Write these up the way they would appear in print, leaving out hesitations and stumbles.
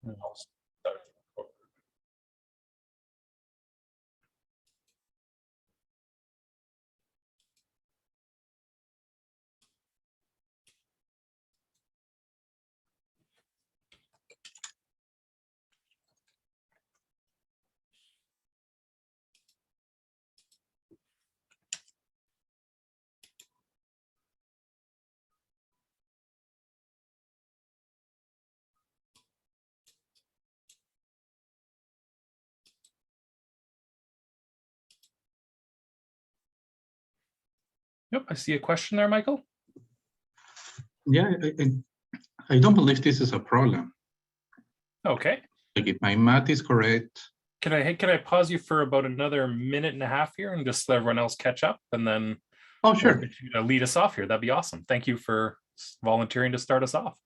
And I'll start the record. Yep, I see a question there, Michael. Yeah, I don't believe this is a problem. Okay. Like if my math is correct. Can I pause you for about another minute and a half here and just let everyone else catch up, and then Oh, sure. we'll get you to lead us off here. That'd be awesome. Thank you for volunteering to start us off.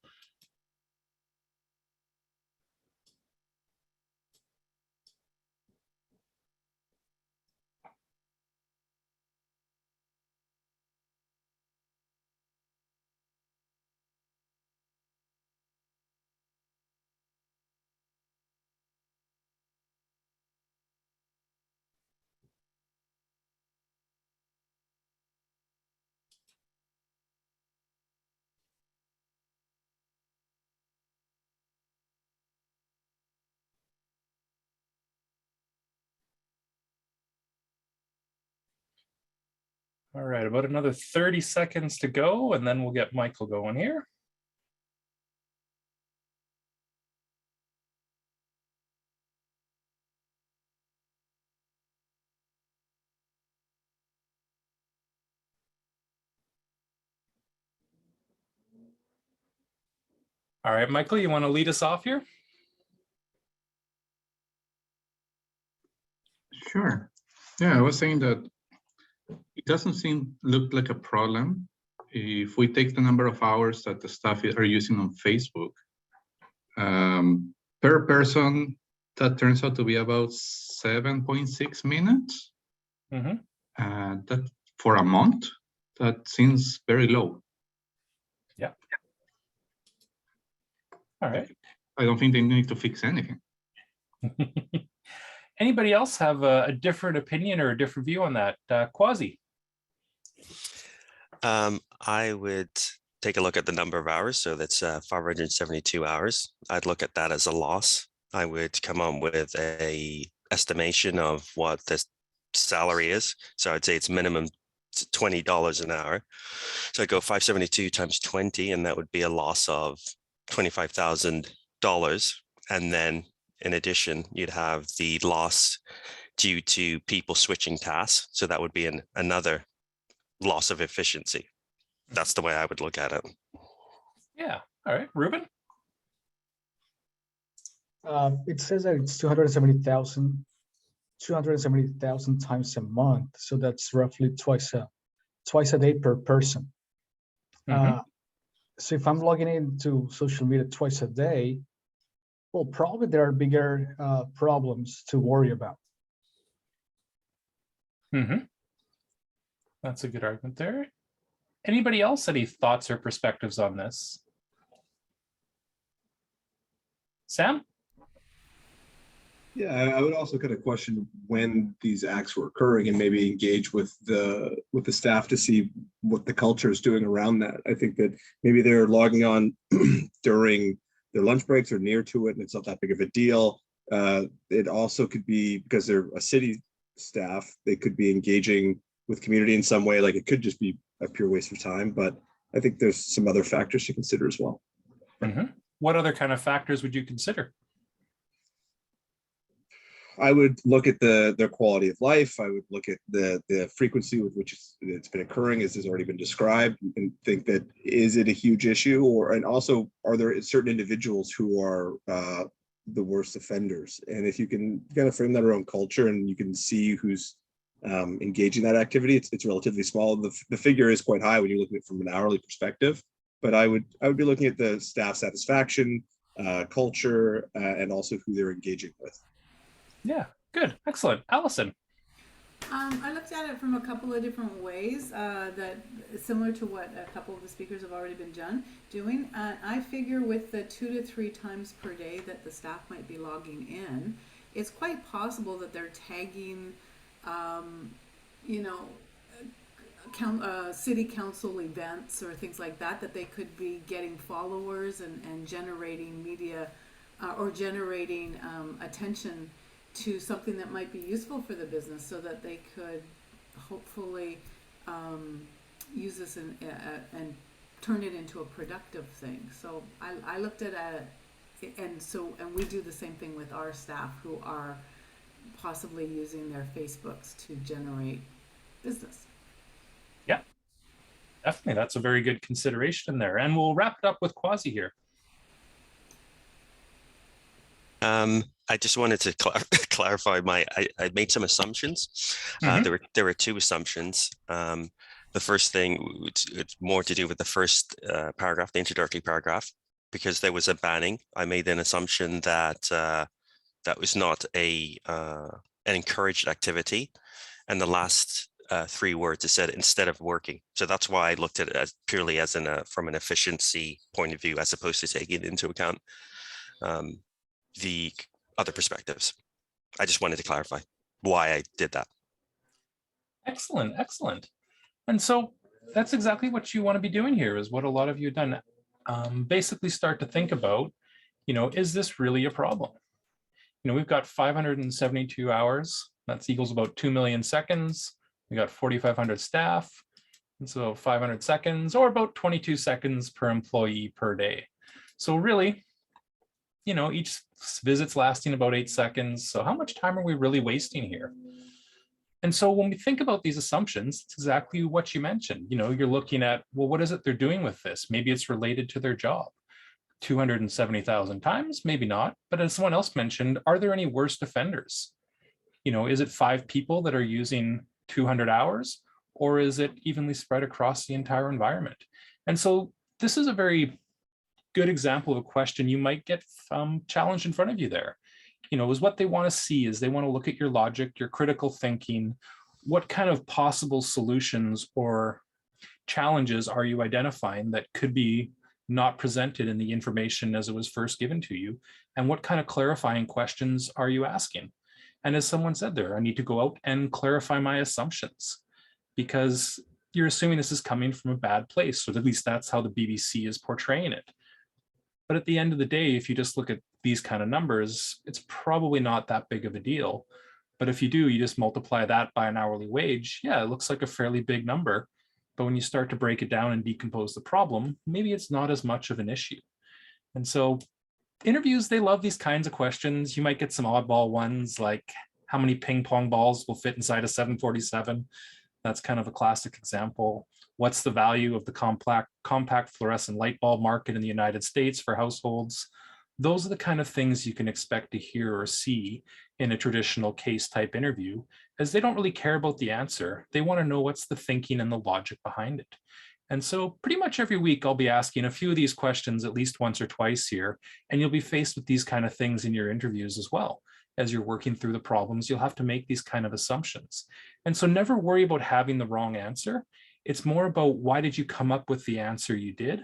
All right, about another 30 seconds to go, and then we'll get Michael going here. All right, Michael, you want to lead us off here? Sure. Yeah, I was saying that it doesn't look like a problem if we take the number of hours that the staff are using on Facebook. Per person, that turns out to be about 7.6 minutes. Mm-hmm. That for a month, that seems very low. Yeah. All right. I don't think they need to fix anything. Anybody else have a different opinion or a different view on that? Quasi. I would take a look at the number of hours. So that's 572 hours. I'd look at that as a loss. I would come on with a estimation of what the salary is. So I'd say it's minimum $20 an hour. So I go 572 times 20, and that would be a loss of $25,000. And then in addition, you'd have the loss due to people switching tasks. So that would be another loss of efficiency. That's the way I would look at it. Yeah. All right, Ruben. It says that it's 270,000 times a month. So that's roughly twice a day per person. Mm-hmm. So if I'm logging into social media twice a day, well, probably there are bigger problems to worry about. Mm-hmm. That's a good argument there. Anybody else? Any thoughts or perspectives on this? Sam? Yeah, I would also kind of question when these acts were occurring and maybe engage with the staff to see what the culture is doing around that. I think that maybe they're logging on during their lunch breaks or near to it, and it's not that big of a deal. It also could be because they're a city staff, they could be engaging with community in some way. Like it could just be a pure waste of time, but I think there's some other factors to consider as well. Mm-hmm. What other kind of factors would you consider? I would look at their quality of life. I would look at the frequency with which it's been occurring, as has already been described, and think that is it a huge issue, and also are there certain individuals who are the worst offenders? And if you can kind of frame that around culture and you can see who's engaging that activity, it's relatively small. The figure is quite high when you look at it from an hourly perspective, but I would be looking at the staff satisfaction, culture, and also who they're engaging with. Yeah, good. Excellent. Allison. I looked at it from a couple of different ways, that similar to what a couple of the speakers have already been doing. I figure with the 2 to 3 times per day that the staff might be logging in, it's quite possible that they're tagging, you know, city council events or things like that, that they could be getting followers and generating media, or generating attention to something that might be useful for the business, so that they could hopefully use this and turn it into a productive thing. So I looked at it, and we do the same thing with our staff who are possibly using their Facebooks to generate business. Yeah, definitely. That's a very good consideration there. And we'll wrap it up with Quasi here. I just wanted to clarify I made some assumptions. There were 2 assumptions. The first thing, it's more to do with the first paragraph, the introductory paragraph, because there was a banning. I made an assumption that that was not an encouraged activity. And the last 3 words, it said instead of working. So that's why I looked at it as purely as from an efficiency point of view, as opposed to taking into account the other perspectives. I just wanted to clarify why I did that. Excellent, excellent. And so that's exactly what you want to be doing here, is what a lot of you have done. Basically start to think about, you know, is this really a problem? You know, we've got 572 hours. That equals about 2 million seconds. We got 4,500 staff. And so 500 seconds, or about 22 seconds per employee per day. So really, you know, each visit's lasting about 8 seconds. So how much time are we really wasting here? And so when we think about these assumptions, it's exactly what you mentioned. You know, you're looking at, well, what is it they're doing with this? Maybe it's related to their job. 270,000 times, maybe not. But as someone else mentioned, are there any worst offenders? You know, is it 5 people that are using 200 hours, or is it evenly spread across the entire environment? And so this is a very good example of a question you might get challenged in front of you there. You know, is what they want to see is they want to look at your logic, your critical thinking, what kind of possible solutions or challenges are you identifying that could be not presented in the information as it was first given to you, and what kind of clarifying questions are you asking? And as someone said there, I need to go out and clarify my assumptions, because you're assuming this is coming from a bad place, or at least that's how the BBC is portraying it. But at the end of the day, if you just look at these kind of numbers, it's probably not that big of a deal. But if you do, you just multiply that by an hourly wage, yeah, it looks like a fairly big number. But when you start to break it down and decompose the problem, maybe it's not as much of an issue. And so interviews, they love these kinds of questions. You might get some oddball ones like how many ping pong balls will fit inside a 747. That's kind of a classic example. What's the value of the compact fluorescent light bulb market in the United States for households? Those are the kind of things you can expect to hear or see in a traditional case type interview, as they don't really care about the answer. They want to know what's the thinking and the logic behind it. And so pretty much every week I'll be asking a few of these questions at least once or twice here, and you'll be faced with these kind of things in your interviews as well. As you're working through the problems, you'll have to make these kind of assumptions. And so never worry about having the wrong answer. It's more about why did you come up with the answer you did?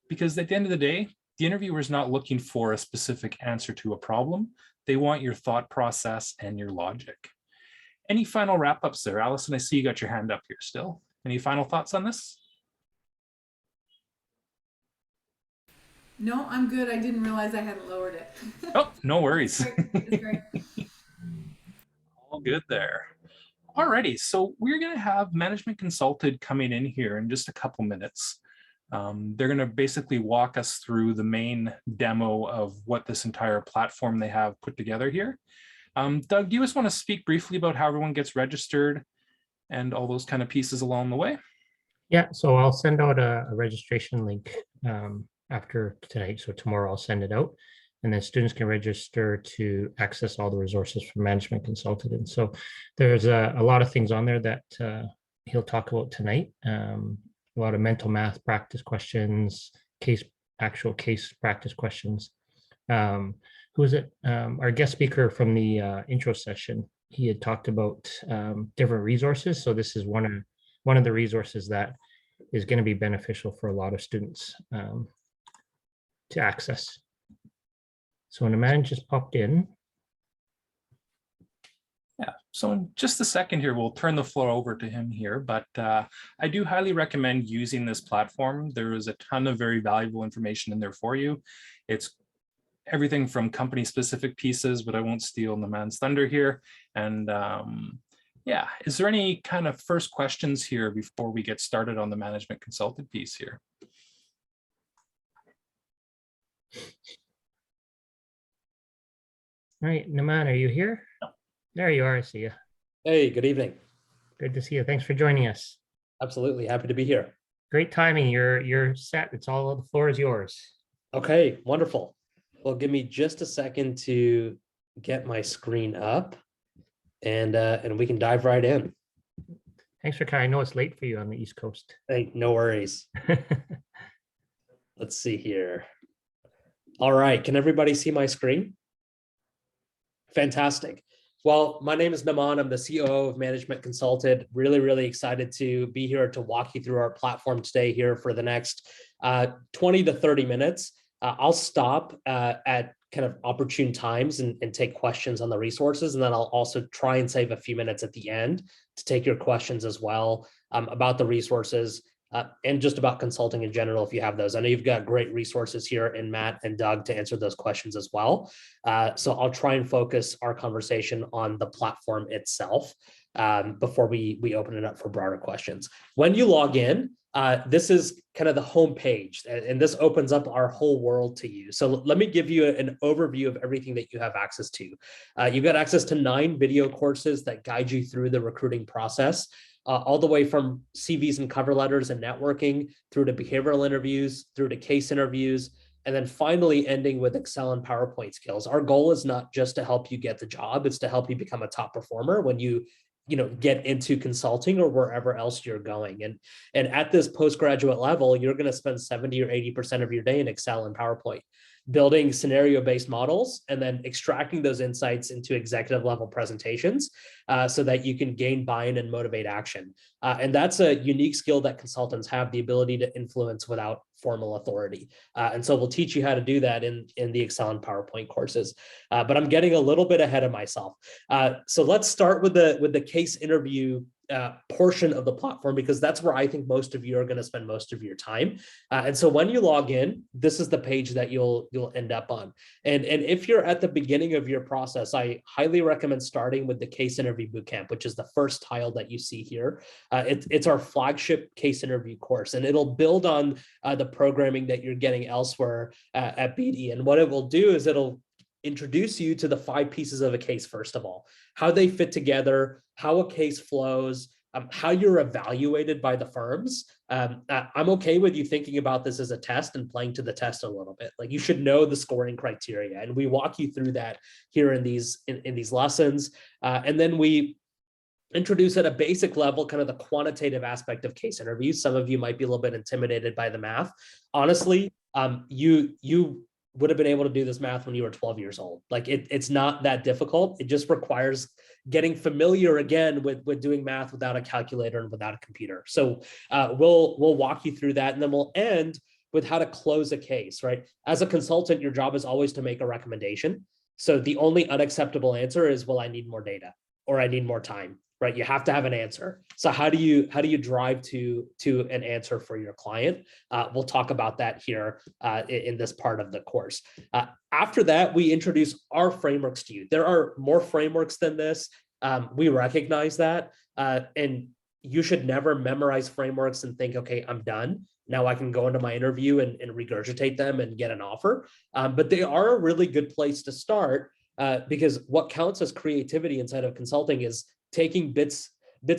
Because at the end of the day, the interviewer is not looking for a specific answer to a problem. They want your thought process and your logic. Any final wrap-ups there? Allison, I see you got your hand up here still. Any final thoughts on this? No, I'm good. I didn't realize I hadn't lowered it. Oh, no worries. It's great. All good there. Alrighty, so we're going to have Management Consulted coming in here in just a couple minutes. They're going to basically walk us through the main demo of what this entire platform they have put together here. Doug, do you just want to speak briefly about how everyone gets registered and all those kind of pieces along the way? Yeah, so I'll send out a registration link after tonight. So tomorrow I'll send it out, and then students can register to access all the resources for Management Consulted. And so there's a lot of things on there that he'll talk about tonight. A lot of mental math practice questions, actual case practice questions. Who is it? Our guest speaker from the intro session he had talked about different resources. So this is one of the resources that is going to be beneficial for a lot of students to access. So when a man just popped in. Yeah, so in just a second here, we'll turn the floor over to him here, but I do highly recommend using this platform. There is a ton of very valuable information in there for you. It's everything from company specific pieces, but I won't steal the man's thunder here. And yeah, is there any kind of first questions here before we get started on the management consultant piece here? All right, Naman, are you here? No. There you are, I see you. Hey, good evening. Good to see you. Thanks for joining us. Absolutely happy to be here. Great timing. You're set. It's all, the floor is yours. Okay, wonderful. Well, give me just a second to get my screen up and we can dive right in. Thanks for coming. I know it's late for you on the East Coast. Hey, no worries. Let's see here. All right, can everybody see my screen? Fantastic. Well, my name is Naman. I'm the COO of Management Consulted. Really, really excited to be here to walk you through our platform today here for the next 20 to 30 minutes. I'll stop at kind of opportune times and take questions on the resources. And then I'll also try and save a few minutes at the end to take your questions as well about the resources and just about consulting in general, if you have those. I know you've got great resources here in Matt and Doug to answer those questions as well. So I'll try and focus our conversation on the platform itself before we open it up for broader questions. When you log in, this is kind of the home page, and this opens up our whole world to you. So let me give you an overview of everything that you have access to. You've got access to 9 video courses that guide you through the recruiting process. All the way from CVs and cover letters and networking through to behavioral interviews, through to case interviews, and then finally ending with Excel and PowerPoint skills. Our goal is not just to help you get the job, it's to help you become a top performer when you get into consulting or wherever else you're going. And at this postgraduate level, you're going to spend 70 or 80% of your day in Excel and PowerPoint, building scenario-based models and then extracting those insights into executive level presentations so that you can gain buy-in and motivate action. And that's a unique skill that consultants have, the ability to influence without formal authority. And so we'll teach you how to do that in the Excel and PowerPoint courses. But I'm getting a little bit ahead of myself. So let's start with the case interview portion of the platform, because that's where I think most of you are going to spend most of your time. And so when you log in, this is the page that you'll end up on. And if you're at the beginning of your process, I highly recommend starting with the Case Interview Bootcamp, which is the first tile that you see here. It's our flagship case interview course, and it'll build on the programming that you're getting elsewhere at Beedie. And what it will do is it'll introduce you to the 5 pieces of a case, first of all, how they fit together, how a case flows, how you're evaluated by the firms. I'm okay with you thinking about this as a test and playing to the test a little bit. Like, you should know the scoring criteria, and we walk you through that here in these lessons. And then we introduce at a basic level kind of the quantitative aspect of case interviews. Some of you might be a little bit intimidated by the math. Honestly, you would have been able to do this math when you were 12 years old. Like, it's not that difficult. It just requires getting familiar again with doing math without a calculator and without a computer. So we'll walk you through that, and then we'll end with how to close a case, right? As a consultant, your job is always to make a recommendation. So the only unacceptable answer is, well, I need more data or I need more time, right? You have to have an answer. So how do you drive to an answer for your client? We'll talk about that here in this part of the course. After that, we introduce our frameworks to you. There are more frameworks than this. We recognize that. And you should never memorize frameworks and think, okay, I'm done. Now I can go into my interview and regurgitate them and get an offer. But they are a really good place to start because what counts as creativity inside of consulting is taking bits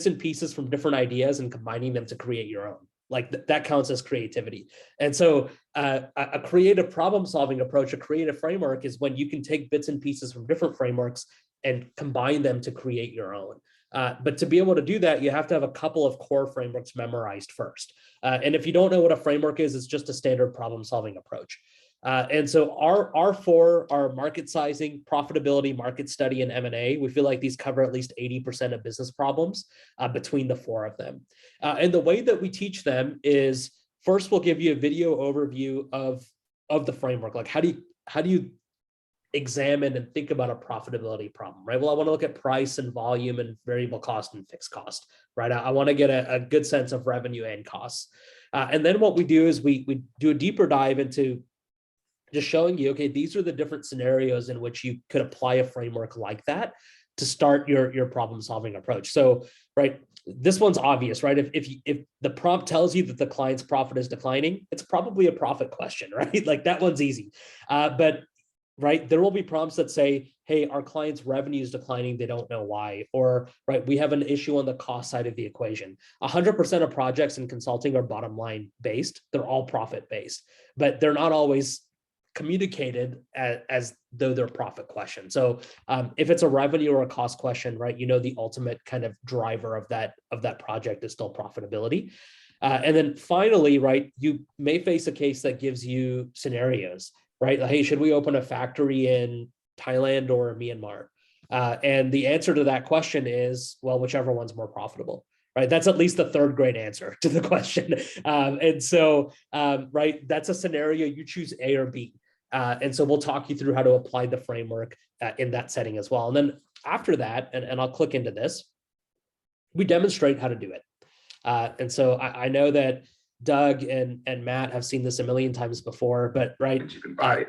and pieces from different ideas and combining them to create your own. Like that counts as creativity. And so a creative problem solving approach, a creative framework, is when you can take bits and pieces from different frameworks and combine them to create your own. But to be able to do that, you have to have a couple of core frameworks memorized first. And if you don't know what a framework is, it's just a standard problem solving approach. And so our four are market sizing, profitability, market study, and M&A. We feel like these cover at least 80% of business problems between the four of them. And the way that we teach them is first we'll give you a video overview of the framework. Like how do you examine and think about a profitability problem, right? Well, I want to look at price and volume and variable cost and fixed cost, right? I want to get a good sense of revenue and costs. And then what we do is we do a deeper dive into just showing you, okay, these are the different scenarios in which you could apply a framework like that to start your problem solving approach. So, right, this one's obvious, right? If the prompt tells you that the client's profit is declining, it's probably a profit question, right? Like that one's easy. But right, there will be prompts that say, hey, our client's revenue is declining, they don't know why, or right, we have an issue on the cost side of the equation. 100% of projects in consulting are bottom line based. They're all profit based, but they're not always communicated as though they're profit questions. So if it's a revenue or a cost question, right, the ultimate kind of driver of that project is still profitability. And then finally, right, you may face a case that gives you scenarios, right? Like, hey, should we open a factory in Thailand or Myanmar? And the answer to that question is, well, whichever one's more profitable. Right, that's at least the third grade answer to the question. And so, right, that's a scenario you choose A or B. And so we'll talk you through how to apply the framework in that setting as well. And then after that, and I'll click into this, we demonstrate how to do it. And so I know that Doug and Matt have seen this a million times before, but right, you can buy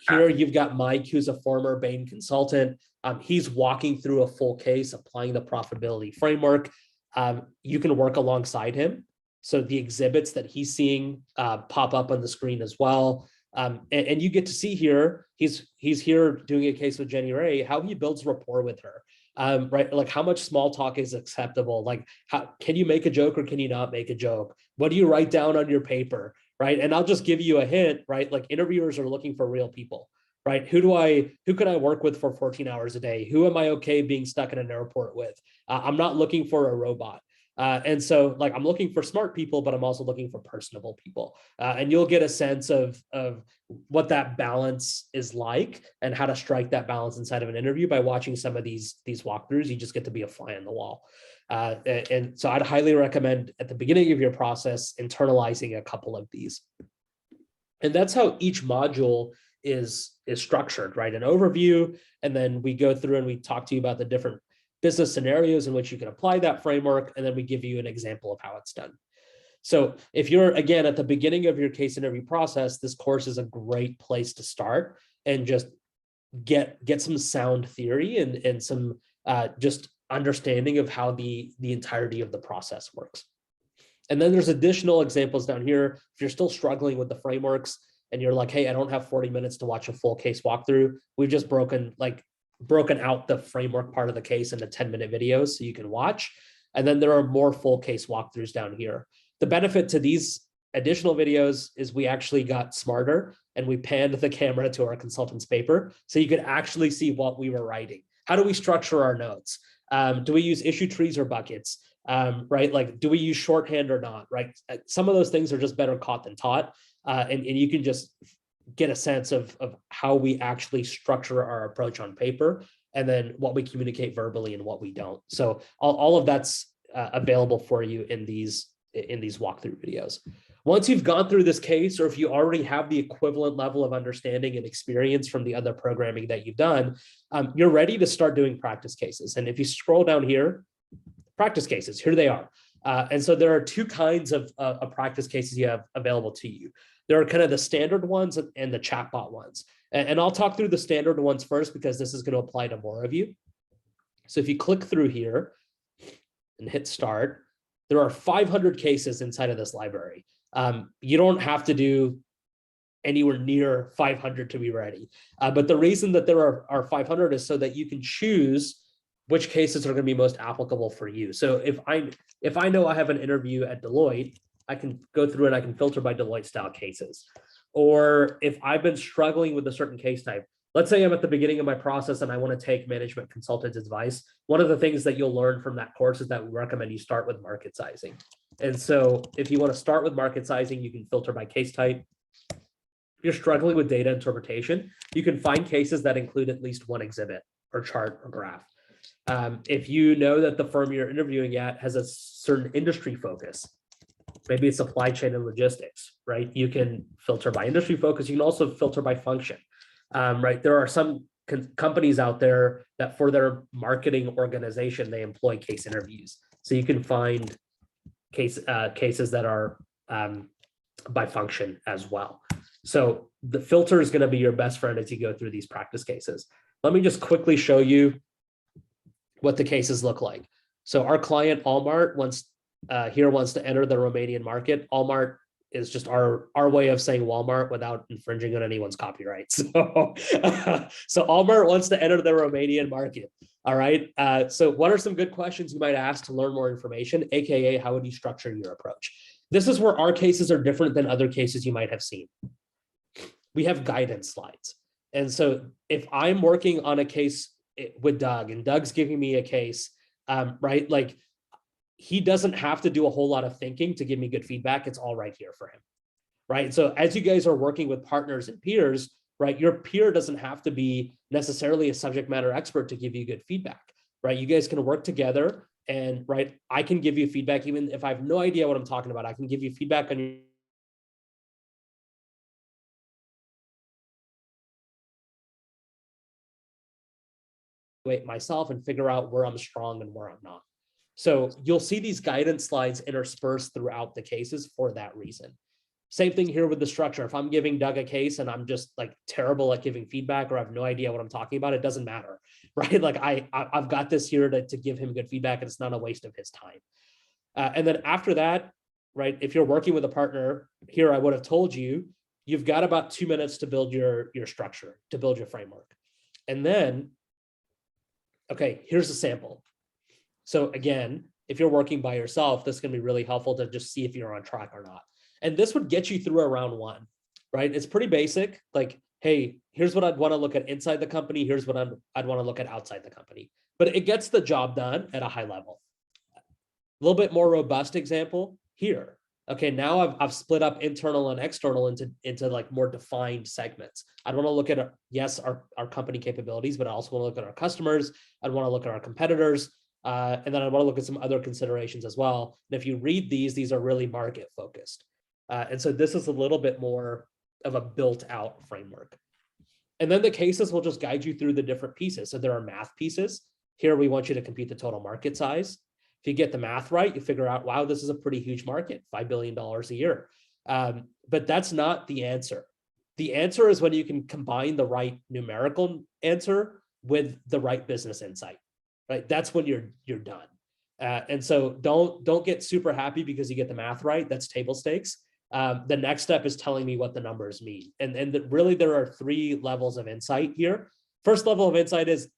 here you've got Mike, who's a former Bain consultant. He's walking through a full case, applying the profitability framework. You can work alongside him. So the exhibits that he's seeing pop up on the screen as well. And you get to see here, he's here doing a case with Jenny Ray, how he builds rapport with her. Right, like how much small talk is acceptable? Like, how can you make a joke or can you not make a joke? What do you write down on your paper? Right, and I'll just give you a hint. Right, like interviewers are looking for real people. Right, who can I work with for 14 hours a day? Who am I okay being stuck in an airport with? I'm not looking for a robot. And so like, I'm looking for smart people, but I'm also looking for personable people. And you'll get a sense of what that balance is like and how to strike that balance inside of an interview by watching some of these walkthroughs. You just get to be a fly on the wall. And so I'd highly recommend at the beginning of your process, internalizing a couple of these. And that's how each module is structured, right? An overview, and then we go through and we talk to you about the different business scenarios in which you can apply that framework, and then we give you an example of how it's done. So if you're, again, at the beginning of your case interview process, this course is a great place to start and just get some sound theory and some just understanding of how the entirety of the process works. And then there's additional examples down here. If you're still struggling with the frameworks and you're like, hey, I don't have 40 minutes to watch a full case walkthrough, we've just broken out the framework part of the case into 10-minute videos so you can watch. And then there are more full case walkthroughs down here. The benefit to these additional videos is we actually got smarter and we panned the camera to our consultant's paper so you could actually see what we were writing. How do we structure our notes? Do we use issue trees or buckets? Right? Like, do we use shorthand or not? Right? Some of those things are just better caught than taught. And you can just get a sense of how we actually structure our approach on paper, and then what we communicate verbally and what we don't. So all of that's available for you in these walkthrough videos. Once you've gone through this case, or if you already have the equivalent level of understanding and experience from the other programming that you've done, you're ready to start doing practice cases. And if you scroll down here, practice cases, here they are. And so there are two kinds of practice cases you have available to you. There are kind of the standard ones and the chatbot ones. And I'll talk through the standard ones first because this is going to apply to more of you. So if you click through here and hit start, there are 500 cases inside of this library. You don't have to do anywhere near 500 to be ready. But the reason that there are 500 is so that you can choose which cases are going to be most applicable for you. So if I know I have an interview at Deloitte, I can go through and I can filter by Deloitte style cases. Or if I've been struggling with a certain case type, let's say I'm at the beginning of my process and I want to take management consultants' advice. One of the things that you'll learn from that course is that we recommend you start with market sizing. And so if you want to start with market sizing, you can filter by case type. if you're struggling with data interpretation, you can find cases that include at least one exhibit or chart or graph. If you know that the firm you're interviewing at has a certain industry focus, maybe it's supply chain and logistics, right? You can filter by industry focus. You can also filter by function, right? There are some companies out there that for their marketing organization, they employ case interviews. So you can find cases that are by function as well. So the filter is going to be your best friend as you go through these practice cases. Let me just quickly show you what the cases look like. So our client Allmart wants to enter the Romanian market. Allmart is just our way of saying Walmart without infringing on anyone's copyright. So, so Allmart wants to enter the Romanian market. All right. So what are some good questions you might ask to learn more information, AKA how would you structure your approach? This is where our cases are different than other cases you might have seen. We have guidance slides. And so if I'm working on a case with Doug and Doug's giving me a case, right? Like he doesn't have to do a whole lot of thinking to give me good feedback. It's all right here for him, right? So as you guys are working with partners and peers, right? Your peer doesn't have to be necessarily a subject matter expert to give you good feedback, right? You guys can work together and, right? I can give you feedback, even if I have no idea what I'm talking about, I can give you feedback on your myself and figure out where I'm strong and where I'm not. So you'll see these guidance slides interspersed throughout the cases for that reason. Same thing here with the structure. If I'm giving Doug a case and I'm just like terrible at giving feedback or I have no idea what I'm talking about, it doesn't matter, right? Like I've got this here to give him good feedback and it's not a waste of his time. And then after that, right, if you're working with a partner here, I would have told you, you've got about 2 minutes to build your structure, to build your framework. And then, okay, here's a sample. So again, if you're working by yourself, this can be really helpful to just see if you're on track or not. And this would get you through a round one, right? It's pretty basic. Like, hey, here's what I'd want to look at inside the company. Here's what I'd want to look at outside the company. But it gets the job done at a high level. A little bit more robust example here. Okay, now I've split up internal and external into like more defined segments. I'd want to look at, yes, our company capabilities, but I also want to look at our customers. I'd want to look at our competitors. And then I want to look at some other considerations as well. And if you read these are really market focused. And so this is a little bit more of a built out framework. And then the cases will just guide you through the different pieces. So there are math pieces. Here we want you to compute the total market size. If you get the math right, you figure out, wow, this is a pretty huge market, $5 billion a year. But that's not the answer. The answer is when you can combine the right numerical answer with the right business insight. Right, that's when you're done. And so don't get super happy because you get the math right. That's table stakes. The next step is telling me what the numbers mean. And really there are 3 levels of insight here. First level of insight is,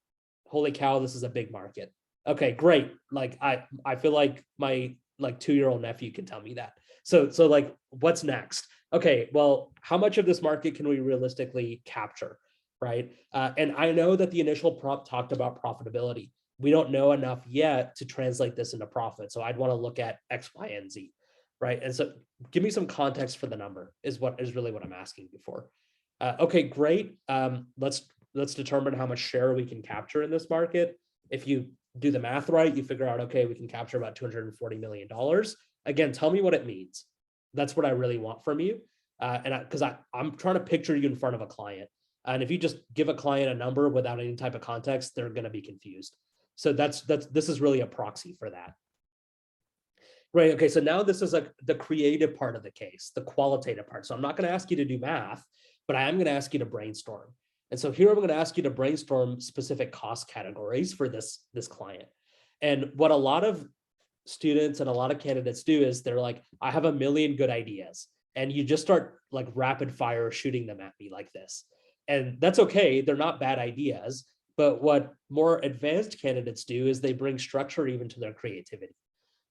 holy cow, this is a big market. Okay, great. Like I feel like my 2-year-old nephew can tell me that. So like, what's next? Okay, well, how much of this market can we realistically capture, right? And I know that the initial prompt talked about profitability. We don't know enough yet to translate this into profit. So I'd want to look at X, Y, and Z, right? And so give me some context for the number is really what I'm asking you for. Okay, great. Let's determine how much share we can capture in this market. If you do the math right, you figure out, okay, we can capture about $240 million. Again, tell me what it means. That's what I really want from you. Because I'm trying to picture you in front of a client. And if you just give a client a number without any type of context, they're going to be confused. So this is really a proxy for that. Right, okay, so now this is the creative part of the case, the qualitative part. So I'm not gonna ask you to do math, but I am gonna ask you to brainstorm. And so here I'm gonna ask you to brainstorm specific cost categories for this client. And what a lot of students and a lot of candidates do is they're like, I have a million good ideas. And you just start like rapid fire shooting them at me like this. And that's okay, they're not bad ideas. But what more advanced candidates do is they bring structure even to their creativity.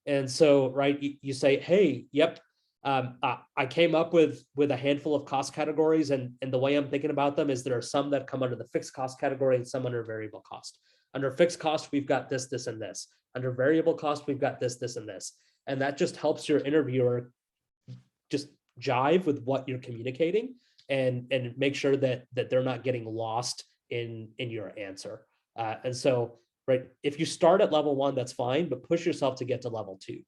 And so, right, you say, hey, yep, I came up with a handful of cost categories. And the way I'm thinking about them is there are some that come under the fixed cost category and some under variable cost. Under fixed cost, we've got this, this, and this. Under variable cost, we've got this, this, and this. And that just helps your interviewer just jive with what you're communicating. and make sure that they're not getting lost in your answer. And so, right, if you start at level 1, that's fine, but push yourself to get to level 2,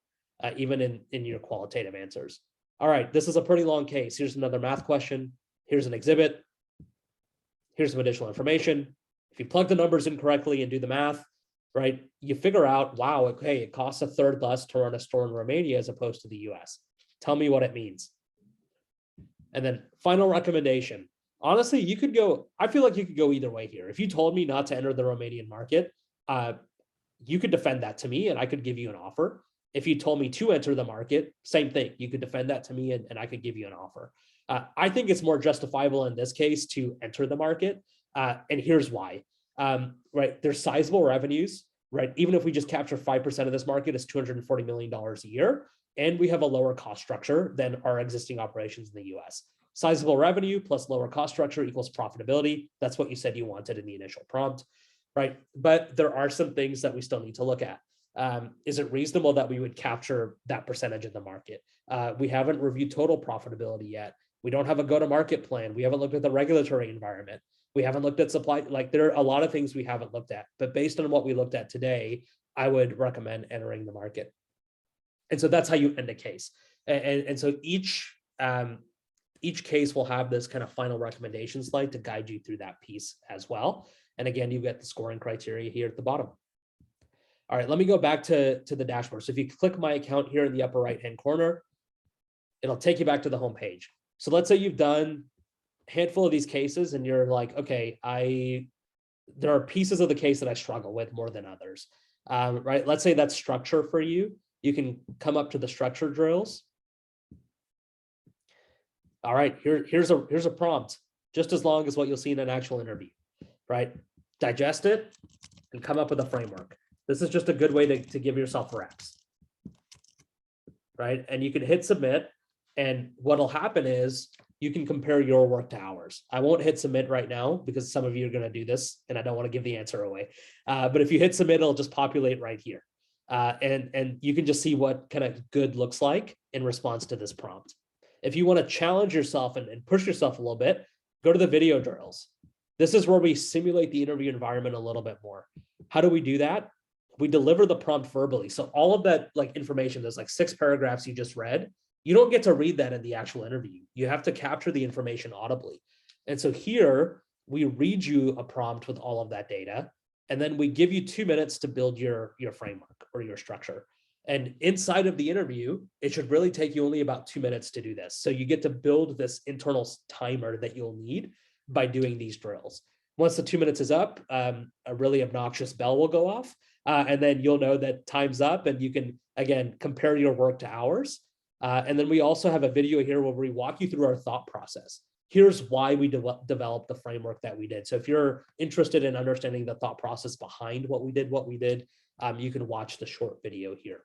even in your qualitative answers. All right, this is a pretty long case. Here's another math question. Here's an exhibit. Here's some additional information. If you plug the numbers in correctly and do the math, right, you figure out, wow, okay, it costs a third less to run a store in Romania as opposed to the US. Tell me what it means. And then final recommendation. Honestly, you could go, I feel like you could go either way here. If you told me not to enter the Romanian market, you could defend that to me and I could give you an offer. If you told me to enter the market, same thing. You could defend that to me and I could give you an offer. I think it's more justifiable in this case to enter the market. And here's why. Right, there's sizable revenues, right? Even if we just capture 5% of this market, it's $240 million a year. And we have a lower cost structure than our existing operations in the US. Sizable revenue plus lower cost structure equals profitability. That's what you said you wanted in the initial prompt, right? But there are some things that we still need to look at. Is it reasonable that we would capture that percentage of the market? We haven't reviewed total profitability yet. We don't have a go-to-market plan. We haven't looked at the regulatory environment. We haven't looked at supply. Like, there are a lot of things we haven't looked at, but based on what we looked at today, I would recommend entering the market. And so that's how you end a case. And so each case will have this kind of final recommendation slide to guide you through that piece as well. And again, you get the scoring criteria here at the bottom. All right, let me go back to the dashboard. So if you click my account here in the upper right-hand corner, it'll take you back to the home page. So let's say you've done a handful of these cases and you're like, okay, there are pieces of the case that I struggle with more than others, right? Let's say that's structure for you. You can come up to the structure drills. All right, here's a prompt, just as long as what you'll see in an actual interview, right? Digest it and come up with a framework. This is just a good way to give yourself reps, right? And you can hit submit, and what'll happen is you can compare your work to ours. I won't hit submit right now because some of you are going to do this, and I don't want to give the answer away. But if you hit submit, it'll just populate right here. And you can just see what kind of good looks like in response to this prompt. If you want to challenge yourself and push yourself a little bit, go to the video drills. This is where we simulate the interview environment a little bit more. How do we do that? We deliver the prompt verbally. So all of that information, there's 6 paragraphs you just read. You don't get to read that in the actual interview. You have to capture the information audibly. And so here we read you a prompt with all of that data. And then we give you 2 minutes to build your framework or your structure. And inside of the interview, it should really take you only about 2 minutes to do this. So you get to build this internal timer that you'll need by doing these drills. Once the 2 minutes is up, a really obnoxious bell will go off. And then you'll know that time's up and you can, again, compare your work to ours. And then we also have a video here where we walk you through our thought process. Here's why we developed the framework that we did. So if you're interested in understanding the thought process behind what we did, you can watch the short video here.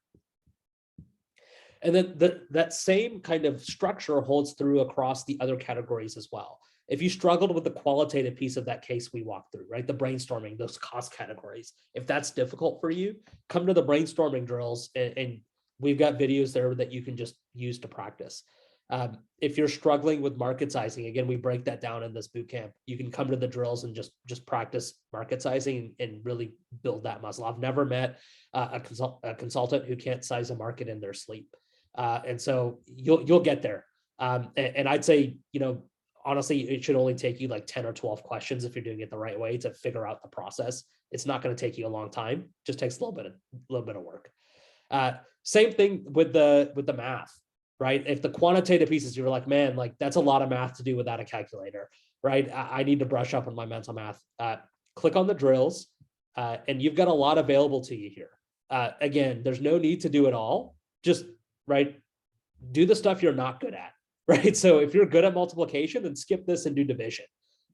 And then that same kind of structure holds through across the other categories as well. If you struggled with the qualitative piece of that case we walked through, right? The brainstorming, those cost categories. If that's difficult for you, come to the brainstorming drills and we've got videos there that you can just use to practice. If you're struggling with market sizing, again, we break that down in this boot camp. You can come to the drills and just practice market sizing and really build that muscle. I've never met a consultant who can't size a market in their sleep. And so you'll get there. And I'd say, honestly, it should only take you 10 or 12 questions if you're doing it the right way to figure out the process. It's not going to take you a long time. It just takes a little bit of work. Same thing with the math, right? If the quantitative pieces, you're like, man, that's a lot of math to do without a calculator, right? I need to brush up on my mental math. Click on the drills, and you've got a lot available to you here. Again, there's no need to do it all. Just, right, do the stuff you're not good at, right? So if you're good at multiplication, then skip this and do division,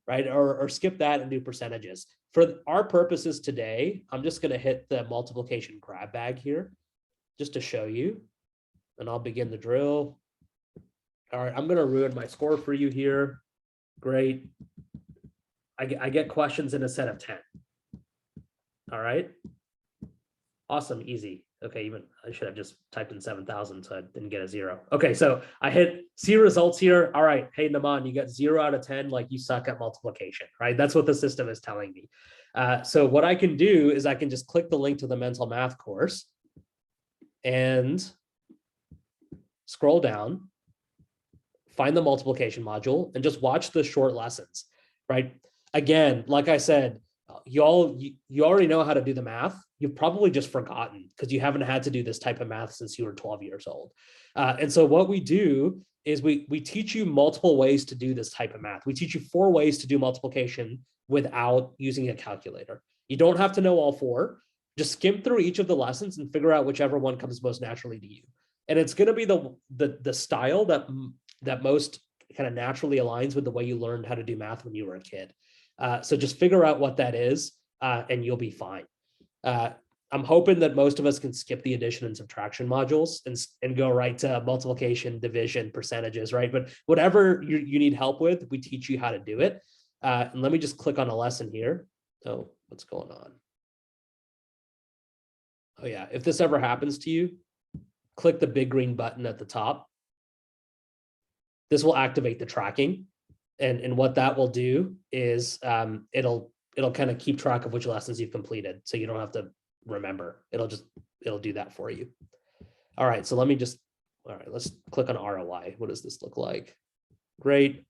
right? Or skip that and do percentages. For our purposes today, I'm just going to hit the multiplication grab bag here just to show you, and I'll begin the drill. All right, I'm going to ruin my score for you here. Great. I get questions in a set of 10. All right. Awesome, easy. Okay, even I should have just typed in 7,000, so I didn't get a 0. Okay, so I hit see results here. All right, hey Naman, you got 0 out of 10, like you suck at multiplication, right? That's what the system is telling me. So what I can do is I can just click the link to the mental math course and scroll down, find the multiplication module, and just watch the short lessons, right? Again, like I said, you already know how to do the math. You've probably just forgotten because you haven't had to do this type of math since you were 12 years old. And so what we do is we teach you multiple ways to do this type of math. We teach you 4 ways to do multiplication without using a calculator. You don't have to know all 4. Just skim through each of the lessons and figure out whichever one comes most naturally to you. And it's going to be the style that most kind of naturally aligns with the way you learned how to do math when you were a kid. So just figure out what that is, and you'll be fine. I'm hoping that most of us can skip the addition and subtraction modules and go right to multiplication, division, percentages, right? But whatever you need help with, we teach you how to do it. And let me just click on a lesson here. Oh, what's going on? Oh yeah, if this ever happens to you, click the big green button at the top. This will activate the tracking. And what that will do is it'll kind of keep track of which lessons you've completed. So you don't have to remember. It'll do that for you. All right, so let's click on ROI. What does this look like? Great.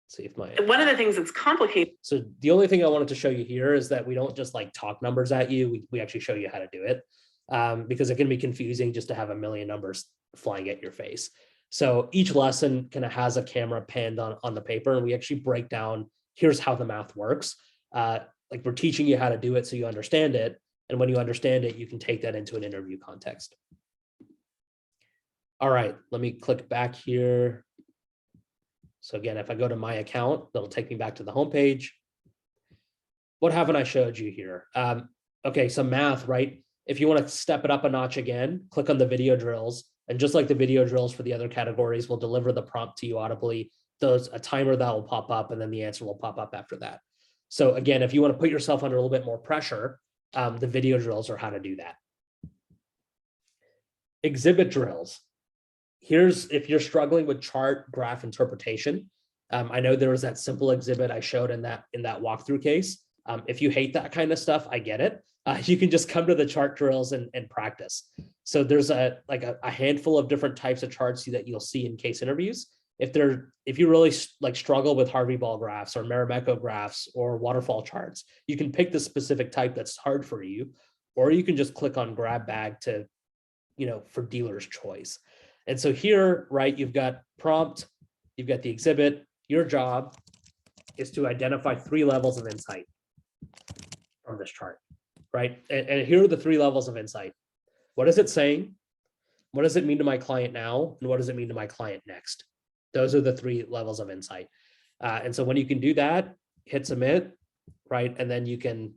See if one of the things that's complicated. So the only thing I wanted to show you here is that we don't just like talk numbers at you. We actually show you how to do it, because it can be confusing just to have a million numbers flying at your face. So each lesson kind of has a camera panned on the paper, and we actually break down, here's how the math works. Like we're teaching you how to do it so you understand it. And when you understand it, you can take that into an interview context. All right, let me click back here. So again, if I go to my account, that'll take me back to the homepage. What haven't I showed you here? Okay, so math, right? If you want to step it up a notch again, click on the video drills. And just like the video drills for the other categories, we'll deliver the prompt to you audibly. There's a timer that will pop up, and then the answer will pop up after that. So again, if you want to put yourself under a little bit more pressure, the video drills are how to do that. Exhibit drills. Here's if you're struggling with chart graph interpretation. I know there was that simple exhibit I showed in that walkthrough case. If you hate that kind of stuff, I get it. You can just come to the chart drills and practice. So there's a handful of different types of charts that you'll see in case interviews. If you really like struggle with Harvey ball graphs or Marimekko graphs or waterfall charts, you can pick the specific type that's hard for you, or you can just click on grab bag to, for dealer's choice. And so here, right, you've got prompt, you've got the exhibit. Your job is to identify 3 levels of insight from this chart, right? And here are the 3 levels of insight. What is it saying? What does it mean to my client now? And what does it mean to my client next? Those are the 3 levels of insight. And so when you can do that, hit submit, right? And then you can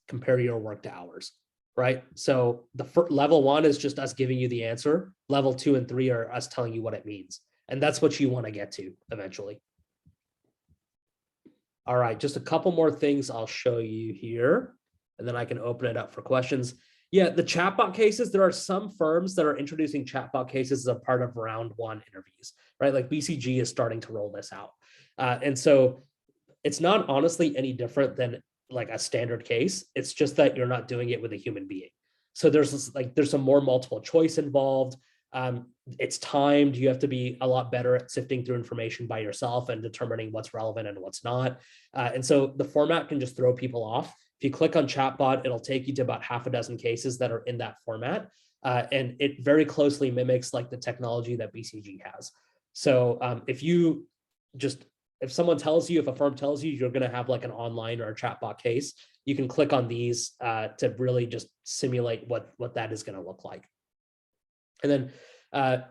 compare your work to hours, right? So the level 1 is just us giving you the answer. Level 2 and 3 are us telling you what it means. And that's what you want to get to eventually. All right, just a couple more things I'll show you here, and then I can open it up for questions. Yeah, the chatbot cases, there are some firms that are introducing chatbot cases as a part of round 1 interviews, right? Like BCG is starting to roll this out. And so it's not honestly any different than like a standard case. It's just that you're not doing it with a human being. So there's some more multiple choice involved. It's timed. You have to be a lot better at sifting through information by yourself and determining what's relevant and what's not. And so the format can just throw people off. If you click on chatbot, it'll take you to about half a dozen cases that are in that format. And it very closely mimics like the technology that BCG has. So if someone tells you, if a firm tells you you're going to have like an online or a chatbot case, you can click on these to really just simulate what that is going to look like. And then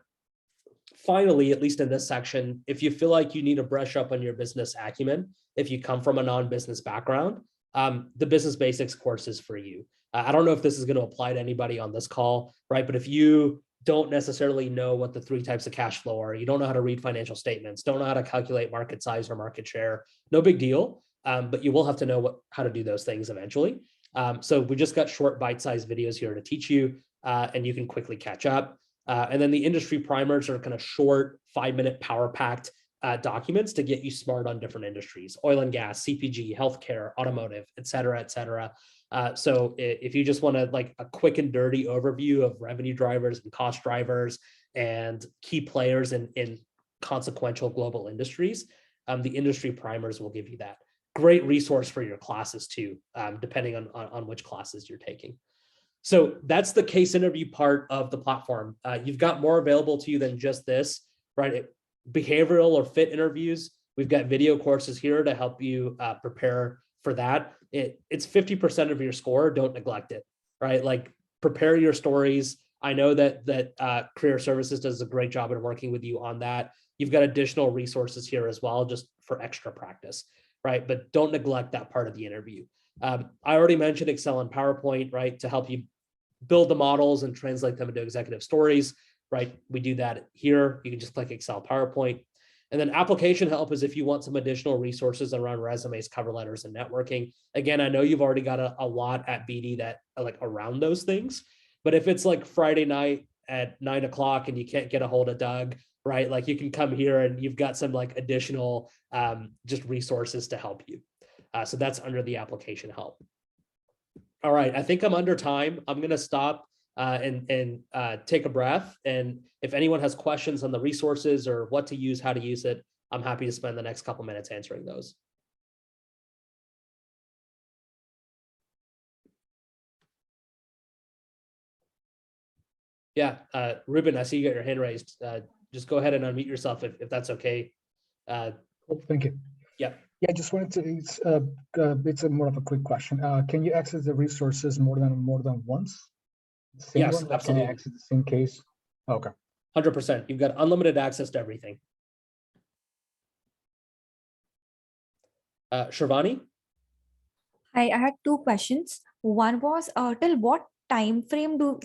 finally, at least in this section, if you feel like you need to brush up on your business acumen, if you come from a non-business background, the business basics course is for you. I don't know if this is going to apply to anybody on this call, right? But if you don't necessarily know what the 3 types of cash flow are, you don't know how to read financial statements, don't know how to calculate market size or market share, no big deal. but you will have to know how to do those things eventually. So we just got short bite-sized videos here to teach you, and you can quickly catch up. And then the industry primers are kind of short 5-minute power-packed documents to get you smart on different industries: oil and gas, CPG, healthcare, automotive, et cetera, et cetera. So if you just want to like a quick and dirty overview of revenue drivers and cost drivers and key players in consequential global industries, the industry primers will give you that. Great resource for your classes too, depending on which classes you're taking. So that's the case interview part of the platform. You've got more available to you than just this, right? Behavioral or fit interviews. We've got video courses here to help you prepare for that. It's 50% of your score. Don't neglect it, right? Like prepare your stories. I know that Career Services does a great job in working with you on that. You've got additional resources here as well, just for extra practice, right? But don't neglect that part of the interview. I already mentioned Excel and PowerPoint, right? To help you build the models and translate them into executive stories, right? We do that here. You can just click Excel, PowerPoint. And then application help is if you want some additional resources around resumes, cover letters, and networking. Again, I know you've already got a lot at Beedie that are like around those things, but if it's like Friday night at 9 o'clock and you can't get a hold of Doug, right? Like you can come here and you've got some like additional just resources to help you. So that's under the application help. All right, I think I'm under time. I'm gonna stop and take a breath. And if anyone has questions on the resources or what to use, how to use it, I'm happy to spend the next couple minutes answering those. Yeah, Ruben, I see you got your hand raised. Just go ahead and unmute yourself if that's okay. Cool, thank you. Yeah. Yeah, I just wanted to, it's a more of a quick question. Can you access the resources more than once? Same Yes, one? Like, can absolutely. I access the same case? Okay. 100%. You've got unlimited access to everything. Shirvani? Hi, I had two questions. One was, till what time frame do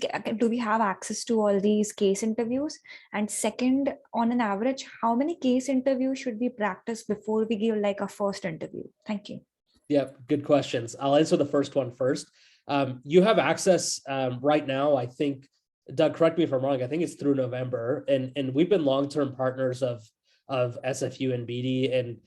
we have access to all these case interviews? And second, on an average, how many case interviews should we practice before we give like a first interview? Thank you. Yeah, good questions. I'll answer the first one first. You have access right now, I think, Doug, correct me if I'm wrong, I think it's through November, and we've been long-term partners of SFU and Beedie, and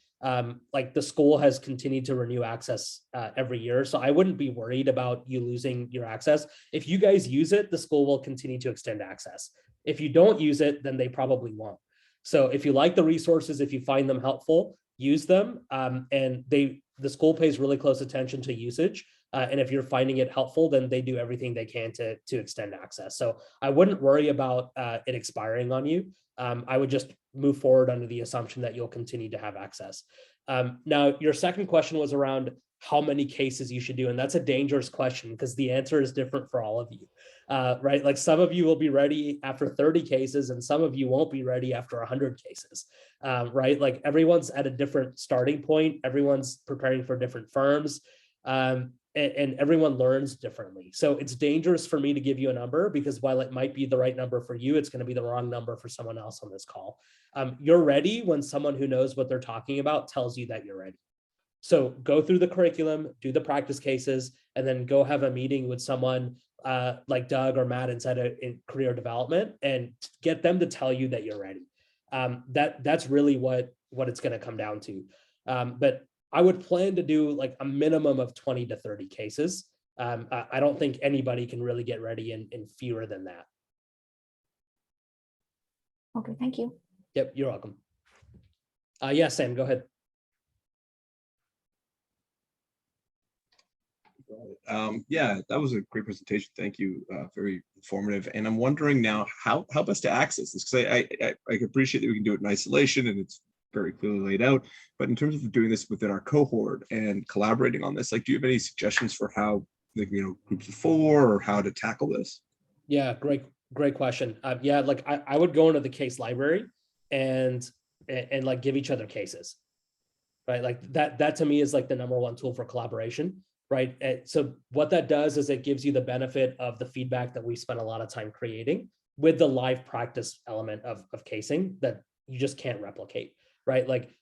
like the school has continued to renew access every year. So I wouldn't be worried about you losing your access. If you guys use it, the school will continue to extend access. If you don't use it, then they probably won't. So if you like the resources, if you find them helpful, use them. And the school pays really close attention to usage. And if you're finding it helpful, then they do everything they can to extend access. So I wouldn't worry about it expiring on you. I would just move forward under the assumption that you'll continue to have access. Now, your second question was around how many cases you should do. And that's a dangerous question because the answer is different for all of you, right? Like some of you will be ready after 30 cases and some of you won't be ready after 100 cases, right? Like everyone's at a different starting point. Everyone's preparing for different firms. And everyone learns differently. So it's dangerous for me to give you a number because while it might be the right number for you, it's going to be the wrong number for someone else on this call. You're ready when someone who knows what they're talking about tells you that you're ready. So go through the curriculum, do the practice cases, and then go have a meeting with someone like Doug or Matt inside in career development and get them to tell you that you're ready. That's really what it's going to come down to. But I would plan to do like a minimum of 20 to 30 cases. I don't think anybody can really get ready in fewer than that. Okay, thank you. Yep, you're welcome. Yeah, Sam, go ahead. Yeah, that was a great presentation. Thank you. Very informative. And I'm wondering now how best to access this, because I appreciate that we can do it in isolation and it's very clearly laid out. But in terms of doing this within our cohort and collaborating on this, like, do you have any suggestions for how, like, groups of 4 or how to tackle this? Yeah, great question. Yeah, like I would go into the case library and like give each other cases, right? Like that to me is like the #1 tool for collaboration, right? So what that does is it gives you the benefit of the feedback that we spent a lot of time creating with the live practice element of casing that you just can't replicate, right? Like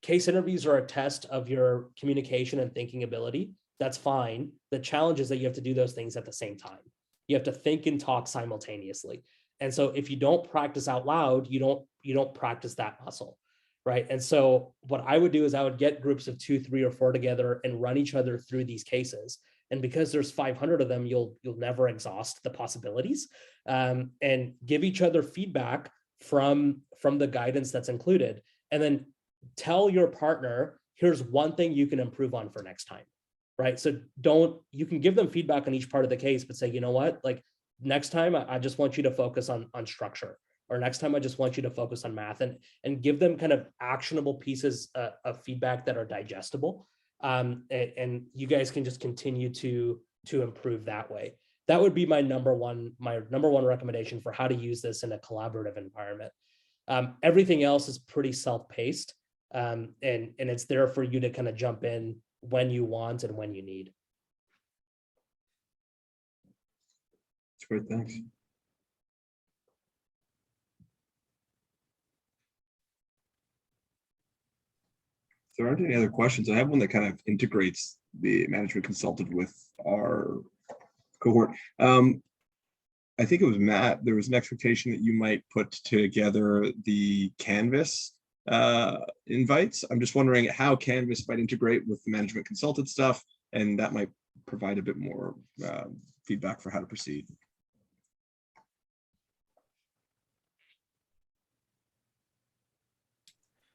case interviews are a test of your communication and thinking ability. That's fine. The challenge is that you have to do those things at the same time. You have to think and talk simultaneously. And so if you don't practice out loud, you don't practice that muscle, right? And so what I would do is I would get groups of 2, 3, or 4 together and run each other through these cases. And because there's 500 of them, you'll never exhaust the possibilities, and give each other feedback from the guidance that's included. And then tell your partner, here's one thing you can improve on for next time, right? So you can give them feedback on each part of the case, but say, you know what, like next time I just want you to focus on structure, or next time I just want you to focus on math, and give them kind of actionable pieces of feedback that are digestible. And you guys can just continue to improve that way. That would be my number one recommendation for how to use this in a collaborative environment. Everything else is pretty self-paced, and it's there for you to kind of jump in when you want and when you need. That's great, thanks. If there aren't any other questions, I have one that kind of integrates the management consultant with our cohort. I think it was Matt, there was an expectation that you might put together the Canvas invites. I'm just wondering how Canvas might integrate with the management consultant stuff, and that might provide a bit more feedback for how to proceed.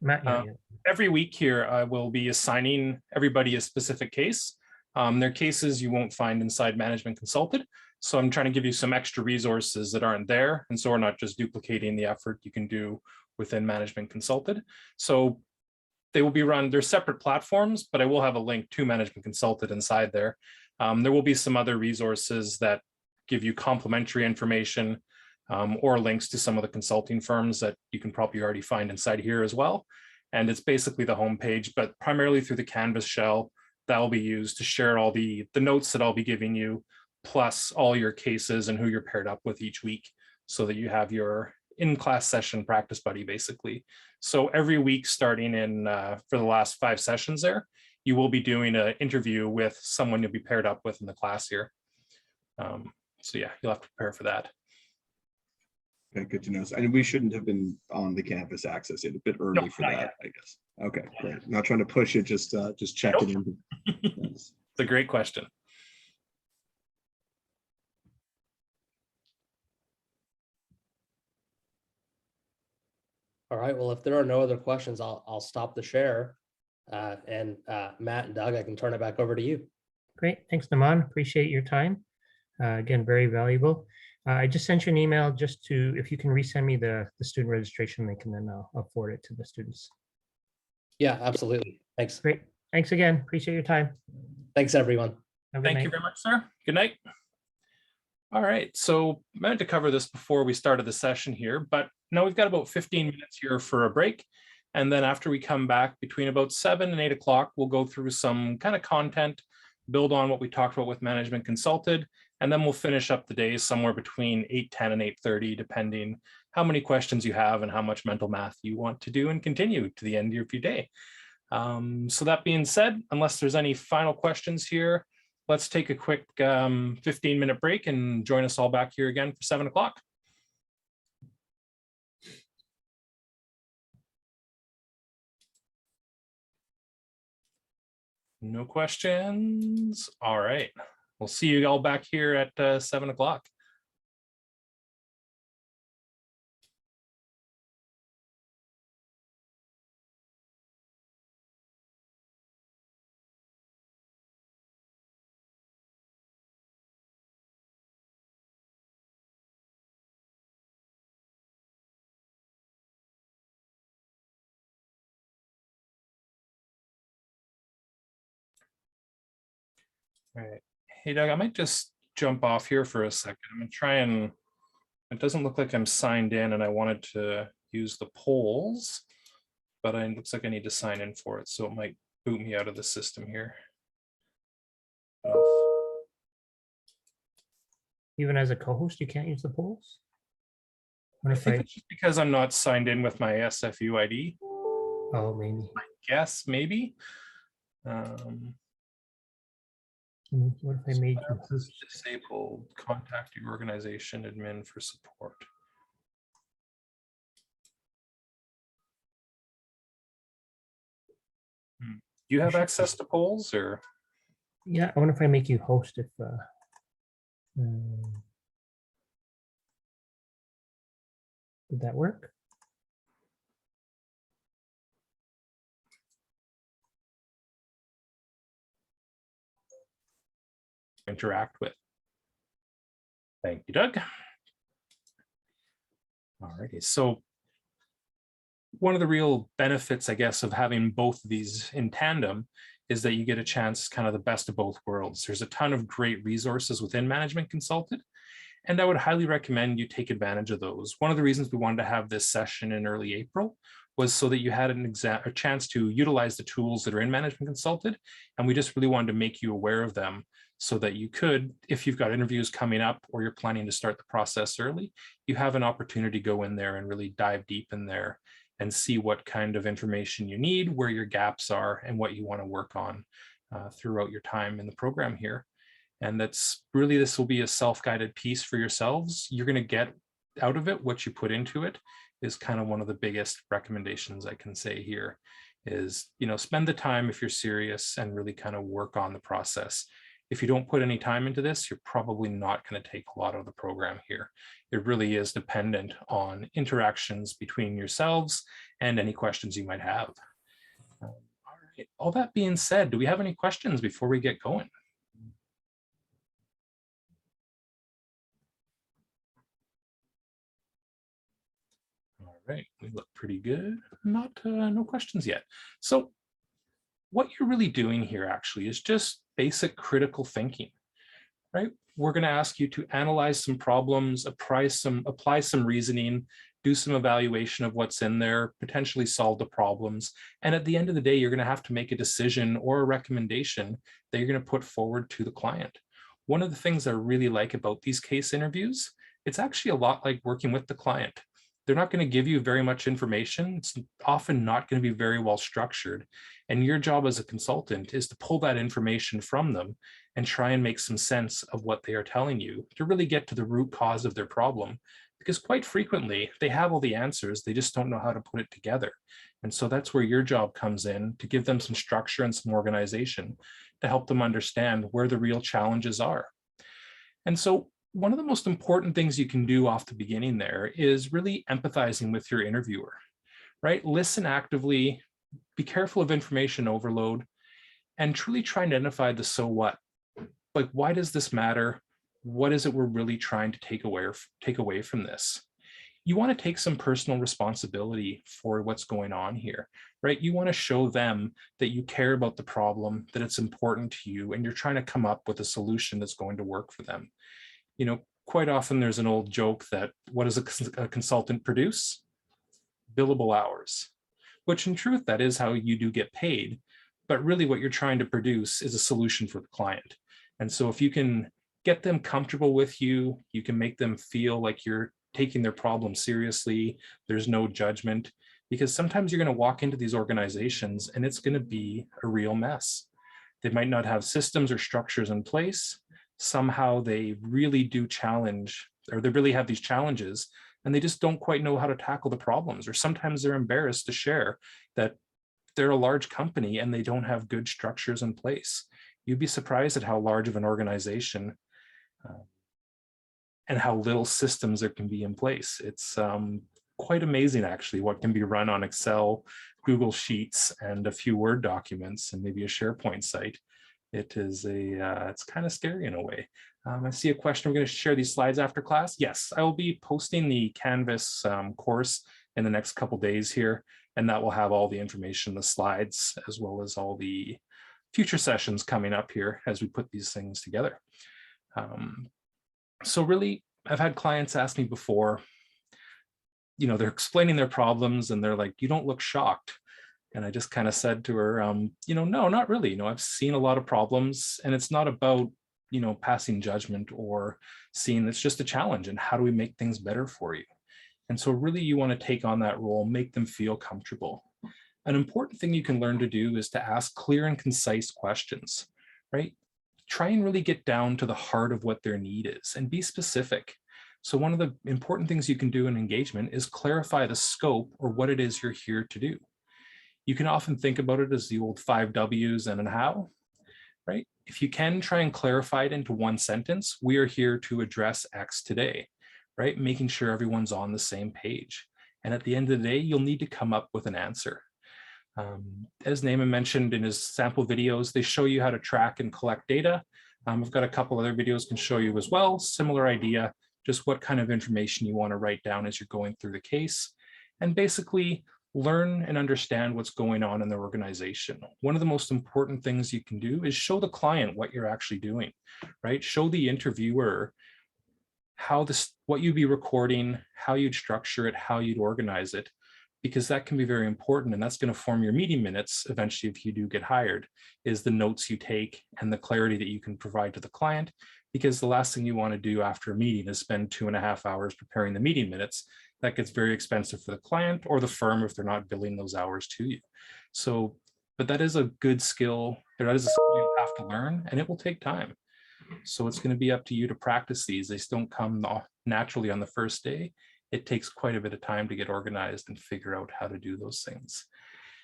Matt, yeah. Every week here, I will be assigning everybody a specific case. Their cases you won't find inside Management Consulted. So I'm trying to give you some extra resources that aren't there. And so we're not just duplicating the effort you can do within Management Consulted. So they will be run, they're separate platforms, but I will have a link to Management Consulted inside there. There will be some other resources that give you complementary information, or links to some of the consulting firms that you can probably already find inside here as well. And it's basically the homepage, but primarily through the Canvas shell that will be used to share all the notes that I'll be giving you, plus all your cases and who you're paired up with each week, so that you have your in-class session practice buddy, basically. So every week starting in for the last 5 sessions there, you will be doing an interview with someone you'll be paired up with in the class here. So yeah, you'll have to prepare for that. Okay, good to know. And we shouldn't have been on the Canvas access yet, a bit early for that, yet. I guess. Okay, great. Not trying to push it, just checking in. It's a great question. All right, well, if there are no other questions, I'll stop the share. And Matt and Doug, I can turn it back over to you. Great, thanks, Naman. Appreciate your time. Again, very valuable. I just sent you an email just to, if you can resend me the student registration link, and then I'll forward it to the students. Yeah, absolutely. Thanks. Great. Thanks again. Appreciate your time. Thanks, everyone. Thank you very much, sir. Good night. All right, so I meant to cover this before we started the session here, but now we've got about 15 minutes here for a break. And then after we come back between about 7 and 8 o'clock, we'll go through some kind of content, build on what we talked about with Management Consulted, and then we'll finish up the day somewhere between 8:10 and 8:30, depending how many questions you have and how much mental math you want to do and continue to the end of your day. So that being said, unless there's any final questions here, let's take a quick 15-minute break and join us all back here again for 7 o'clock. No questions. All right. We'll see you all back here at 7 o'clock. All right. Hey, Doug, I might just jump off here for a second. I'm going to try and, it doesn't look like I'm signed in and I wanted to use the polls, but it looks like I need to sign in for it. So it might boot me out of the system here. Even as a co-host, you can't use the polls? I think it's just because I'm not signed in with my SFU ID. Oh, maybe. Guess maybe. What if I made you This is host? disabled. Contact your organization admin for support. Do you have access to polls or? Yeah, I wonder if I make you host if would that work? Interact with. Thank you, Doug. Alrighty, so one of the real benefits, I guess, of having both of these in tandem is that you get a chance, kind of the best of both worlds. There's a ton of great resources within Management Consulted, and I would highly recommend you take advantage of those. One of the reasons we wanted to have this session in early April was so that you had a chance to utilize the tools that are in Management Consulted, and we just really wanted to make you aware of them so that you could, if you've got interviews coming up or you're planning to start the process early, you have an opportunity to go in there and really dive deep in there and see what kind of information you need, where your gaps are, and what you want to work on throughout your time in the program here. And that's really, this will be a self-guided piece for yourselves. You're going to get out of it what you put into it is kind of one of the biggest recommendations I can say here is, you know, spend the time if you're serious and really kind of work on the process. If you don't put any time into this, you're probably not going to take a lot of the program here. It really is dependent on interactions between yourselves and any questions you might have. All right. All that being said, do we have any questions before we get going? All right, we look pretty good. No questions yet. So what you're really doing here actually is just basic critical thinking, right? We're going to ask you to analyze some problems, apply some reasoning, do some evaluation of what's in there, potentially solve the problems. And at the end of the day, you're going to have to make a decision or a recommendation that you're going to put forward to the client. One of the things I really like about these case interviews, it's actually a lot like working with the client. They're not going to give you very much information. It's often not going to be very well structured. And your job as a consultant is to pull that information from them and try and make some sense of what they are telling you to really get to the root cause of their problem. Because quite frequently, they have all the answers, they just don't know how to put it together. And so that's where your job comes in, to give them some structure and some organization to help them understand where the real challenges are. And so one of the most important things you can do off the beginning there is really empathizing with your interviewer, right? Listen actively, be careful of information overload, and truly try and identify the so what. Like, why does this matter? What is it we're really trying to take away from this? You want to take some personal responsibility for what's going on here, right? You want to show them that you care about the problem, that it's important to you, and you're trying to come up with a solution that's going to work for them. You know, quite often there's an old joke that what does a consultant produce? Billable hours, which in truth, that is how you do get paid. But really what you're trying to produce is a solution for the client. And so if you can get them comfortable with you, you can make them feel like you're taking their problem seriously, there's no judgment, because sometimes you're going to walk into these organizations and it's going to be a real mess. They might not have systems or structures in place. Somehow they really do challenge, or they really have these challenges, and they just don't quite know how to tackle the problems. Or sometimes they're embarrassed to share that they're a large company and they don't have good structures in place. You'd be surprised at how large of an organization and how little systems there can be in place. It's quite amazing actually what can be run on Excel, Google Sheets, and a few Word documents and maybe a SharePoint site. It is it's kind of scary in a way. I see a question. We're going to share these slides after class. Yes, I will be posting the Canvas course in the next couple days here, and that will have all the information, the slides, as well as all the future sessions coming up here as we put these things together. So really, I've had clients ask me before, you know, they're explaining their problems and they're like, you don't look shocked. And I just kind of said to her, you know, no, not really. You know, I've seen a lot of problems, and it's not about, you know, passing judgment or seeing it's just a challenge and how do we make things better for you? And so really you want to take on that role, make them feel comfortable. An important thing you can learn to do is to ask clear and concise questions, right? Try and really get down to the heart of what their need is and be specific. So one of the important things you can do in engagement is clarify the scope or what it is you're here to do. You can often think about it as the old 5 W's and an how, right? If you can try and clarify it into one sentence, we are here to address X today, right? Making sure everyone's on the same page. And at the end of the day, you'll need to come up with an answer. As Naaman mentioned in his sample videos, they show you how to track and collect data. I've got a couple other videos can show you as well. Similar idea, just what kind of information you want to write down as you're going through the case. And basically learn and understand what's going on in the organization. One of the most important things you can do is show the client what you're actually doing, right? Show the interviewer what you'd be recording, how you'd structure it, how you'd organize it, because that can be very important, and that's going to form your meeting minutes eventually if you do get hired, is the notes you take and the clarity that you can provide to the client, because the last thing you want to do after a meeting is spend 2.5 hours preparing the meeting minutes. That gets very expensive for the client or the firm if they're not billing those hours to you. So, but that is a good skill, or that is a skill you have to learn, and it will take time. So it's going to be up to you to practice these. They don't come naturally on the first day. It takes quite a bit of time to get organized and figure out how to do those things.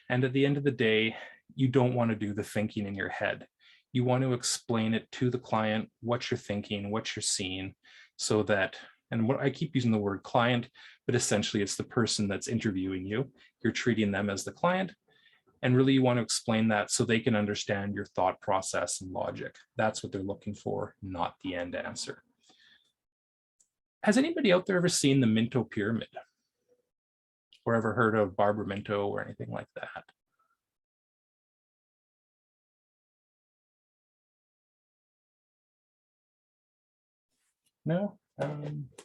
And at the end of the day, you don't want to do the thinking in your head. You want to explain it to the client, what you're thinking, what you're seeing, so that, and what I keep using the word client, but essentially it's the person that's interviewing you. You're treating them as the client. And really you want to explain that so they can understand your thought process and logic. That's what they're looking for, not the end answer. Has anybody out there ever seen the Minto pyramid? Or ever heard of Barbara Minto or anything like that? No?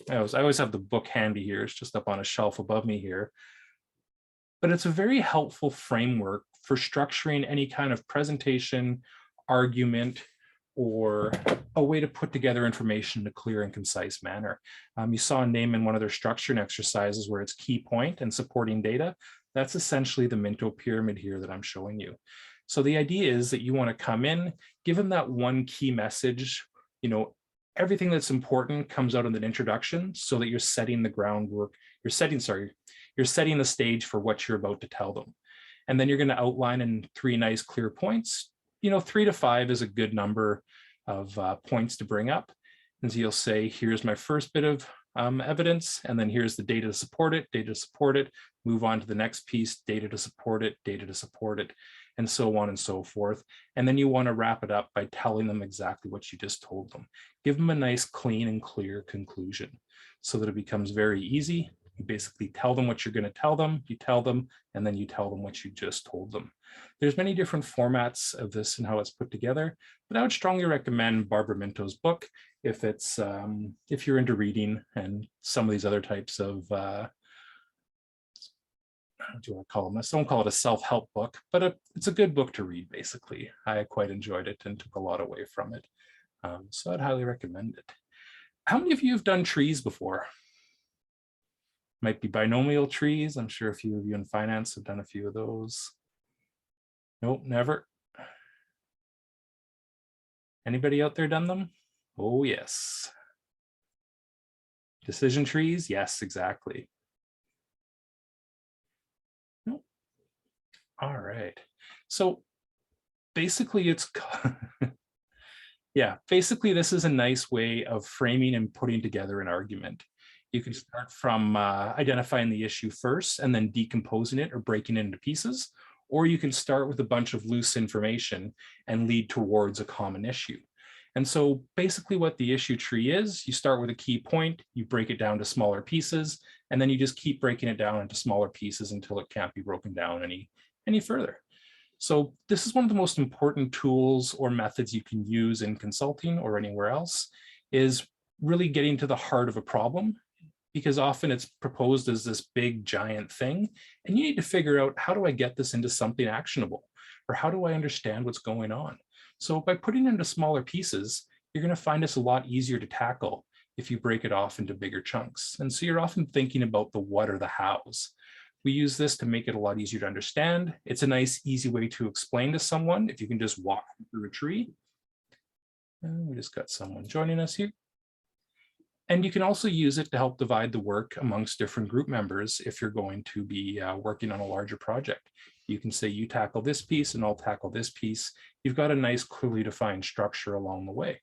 I always have the book handy here. It's just up on a shelf above me here. But it's a very helpful framework for structuring any kind of presentation, argument, or a way to put together information in a clear and concise manner. You saw a name in one of their structuring exercises where it's key point and supporting data. That's essentially the Minto pyramid here that I'm showing you. So the idea is that you want to come in, give them that one key message, everything that's important comes out in an introduction so that you're setting the groundwork, you're setting the stage for what you're about to tell them. And then you're going to outline in 3 nice clear points. 3 to 5 is a good number of points to bring up. And so you'll say, here's my first bit of evidence, and then here's the data to support it, move on to the next piece, data to support it, and so on and so forth. And then you want to wrap it up by telling them exactly what you just told them. Give them a nice, clean and clear conclusion so that it becomes very easy. You basically tell them what you're going to tell them, you tell them, and then you tell them what you just told them. There's many different formats of this and how it's put together, but I would strongly recommend Barbara Minto's book if you're into reading and some of these other types of, what do you want to call them? I don't call it a self-help book, but it's a good book to read, basically. I quite enjoyed it and took a lot away from it. So I'd highly recommend it. How many of you have done trees before? Might be binomial trees. I'm sure a few of you in finance have done a few of those. Nope, never. Anybody out there done them? Oh, yes. Decision trees? Yes, exactly. Nope. All right. So basically it's, yeah, basically this is a nice way of framing and putting together an argument. You can start from identifying the issue first and then decomposing it or breaking it into pieces, or you can start with a bunch of loose information and lead towards a common issue. And so basically what the issue tree is, you start with a key point, you break it down to smaller pieces, and then you just keep breaking it down into smaller pieces until it can't be broken down any further. So this is one of the most important tools or methods you can use in consulting or anywhere else, is really getting to the heart of a problem, because often it's proposed as this big giant thing, and you need to figure out, how do I get this into something actionable? Or how do I understand what's going on? So by putting it into smaller pieces, you're going to find it's a lot easier to tackle if you break it off into bigger chunks. And so you're often thinking about the what or the hows. We use this to make it a lot easier to understand. It's a nice, easy way to explain to someone if you can just walk through a tree. And we just got someone joining us here. And you can also use it to help divide the work amongst different group members if you're going to be working on a larger project. You can say you tackle this piece and I'll tackle this piece. You've got a nice, clearly defined structure along the way.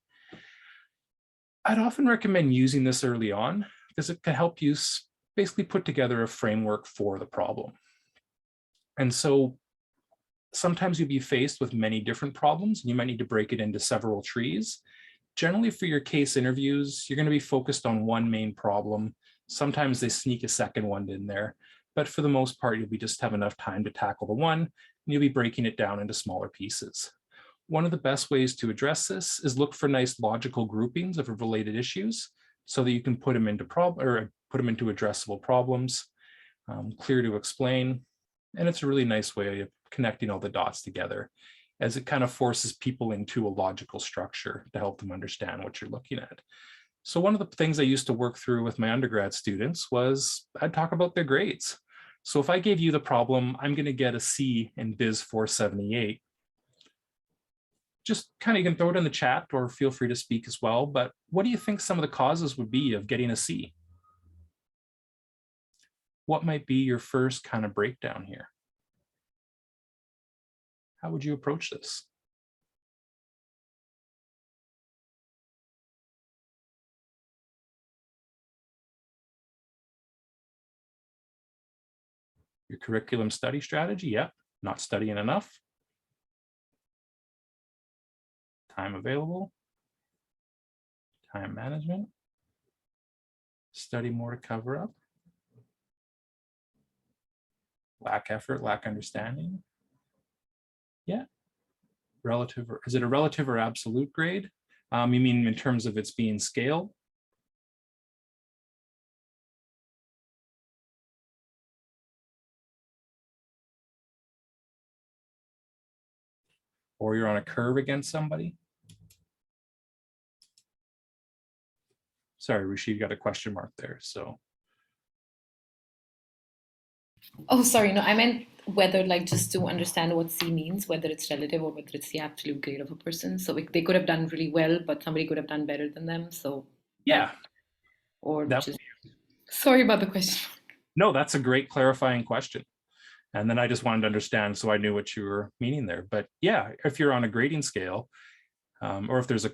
I'd often recommend using this early on because it can help you basically put together a framework for the problem. And so sometimes you'll be faced with many different problems and you might need to break it into several trees. Generally for your case interviews, you're going to be focused on one main problem. Sometimes they sneak a second one in there, but for the most part, you'll just have enough time to tackle the one and you'll be breaking it down into smaller pieces. One of the best ways to address this is look for nice logical groupings of related issues so that you can put them into addressable problems, clear to explain. And it's a really nice way of connecting all the dots together as it kind of forces people into a logical structure to help them understand what you're looking at. So one of the things I used to work through with my undergrad students was I'd talk about their grades. So if I gave you the problem, I'm going to get a C in Biz 478. Just kind of, you can throw it in the chat or feel free to speak as well. But what do you think some of the causes would be of getting a C? What might be your first kind of breakdown here? How would you approach this? Your curriculum study strategy? Yep, not studying enough. Time available. Time management. Study more to cover up. Lack effort, lack understanding. Yeah. Relative, or is it a relative or absolute grade? You mean in terms of it's being scaled? Or you're on a curve against somebody? Sorry, Rishi, you got a question mark there, so. Oh, sorry, no, I meant whether like just to understand what C means, whether it's relative or whether it's the absolute grade of a person. So they could have done really well, but somebody could have done better than them. So yeah. Or just, sorry about the question. No, that's a great clarifying question. And then I just wanted to understand so I knew what you were meaning there. But yeah, if you're on a grading scale, or if there's a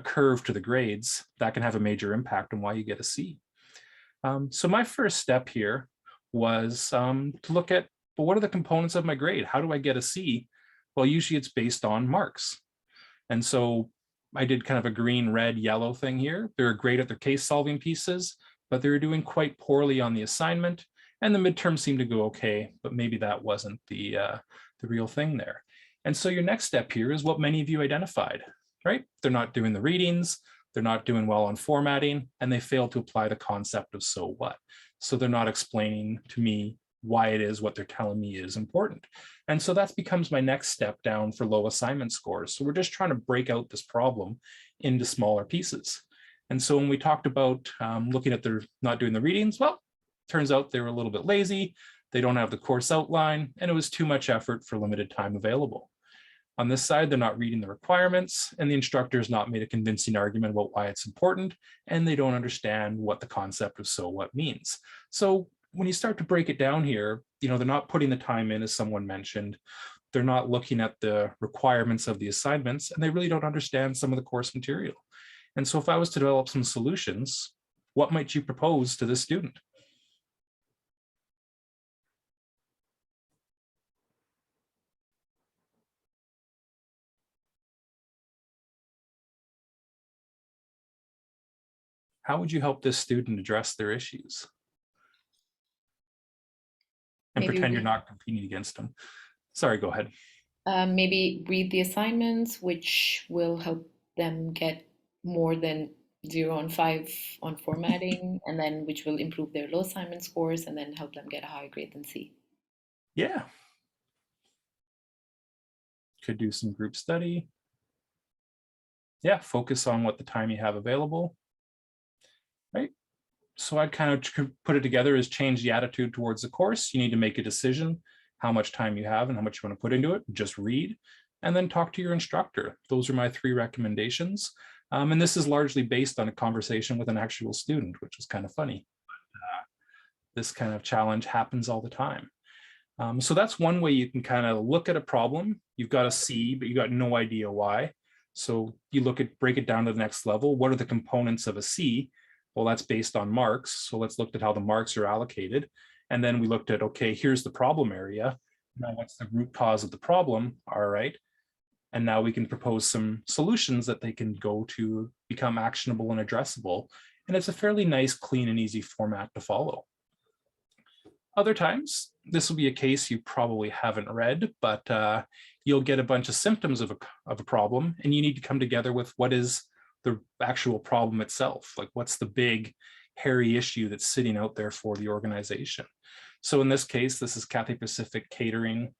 curve to the grades, that can have a major impact on why you get a C. So my first step here was to look at, well, what are the components of my grade? How do I get a C? Well, usually it's based on marks. And so I did kind of a green, red, yellow thing here. They were great at their case solving pieces, but they were doing quite poorly on the assignment. And the midterm seemed to go okay, but maybe that wasn't the real thing there. And so your next step here is what many of you identified, right? They're not doing the readings, they're not doing well on formatting, and they fail to apply the concept of so what. So they're not explaining to me why it is what they're telling me is important. And so that becomes my next step down for low assignment scores. So we're just trying to break out this problem into smaller pieces. And so when we talked about looking at their not doing the readings, well, turns out they were a little bit lazy, they don't have the course outline, and it was too much effort for limited time available. On this side, they're not reading the requirements, and the instructor's not made a convincing argument about why it's important, and they don't understand what the concept of so what means. So when you start to break it down here, they're not putting the time in, as someone mentioned. They're not looking at the requirements of the assignments, and they really don't understand some of the course material. And so if I was to develop some solutions, what might you propose to this student? How would you help this student address their issues? And Maybe pretend you're not competing against them. Sorry, go ahead. Maybe read the assignments, which will help them get more than 0 on 5 on formatting, and then which will improve their low assignment scores and then help them get a higher grade than C. Yeah. Could do some group study. Yeah, focus on what the time you have available, right? So I'd kind of put it together as change the attitude towards the course. You need to make a decision how much time you have and how much you want to put into it. Just read and then talk to your instructor. Those are my 3 recommendations. And this is largely based on a conversation with an actual student, which is kind of funny. This kind of challenge happens all the time. So that's one way you can kind of look at a problem. You've got a C, but you got no idea why. So you break it down to the next level. What are the components of a C? Well, that's based on marks. So let's look at how the marks are allocated. And then we looked at, okay, here's the problem area. Now what's the root cause of the problem? All right. And now we can propose some solutions that they can go to become actionable and addressable. And it's a fairly nice, clean and easy format to follow. Other times, this will be a case you probably haven't read, but you'll get a bunch of symptoms of a problem, and you need to come together with what is the actual problem itself. Like, what's the big, hairy issue that's sitting out there for the organization? So in this case, this is Cathay Pacific Catering.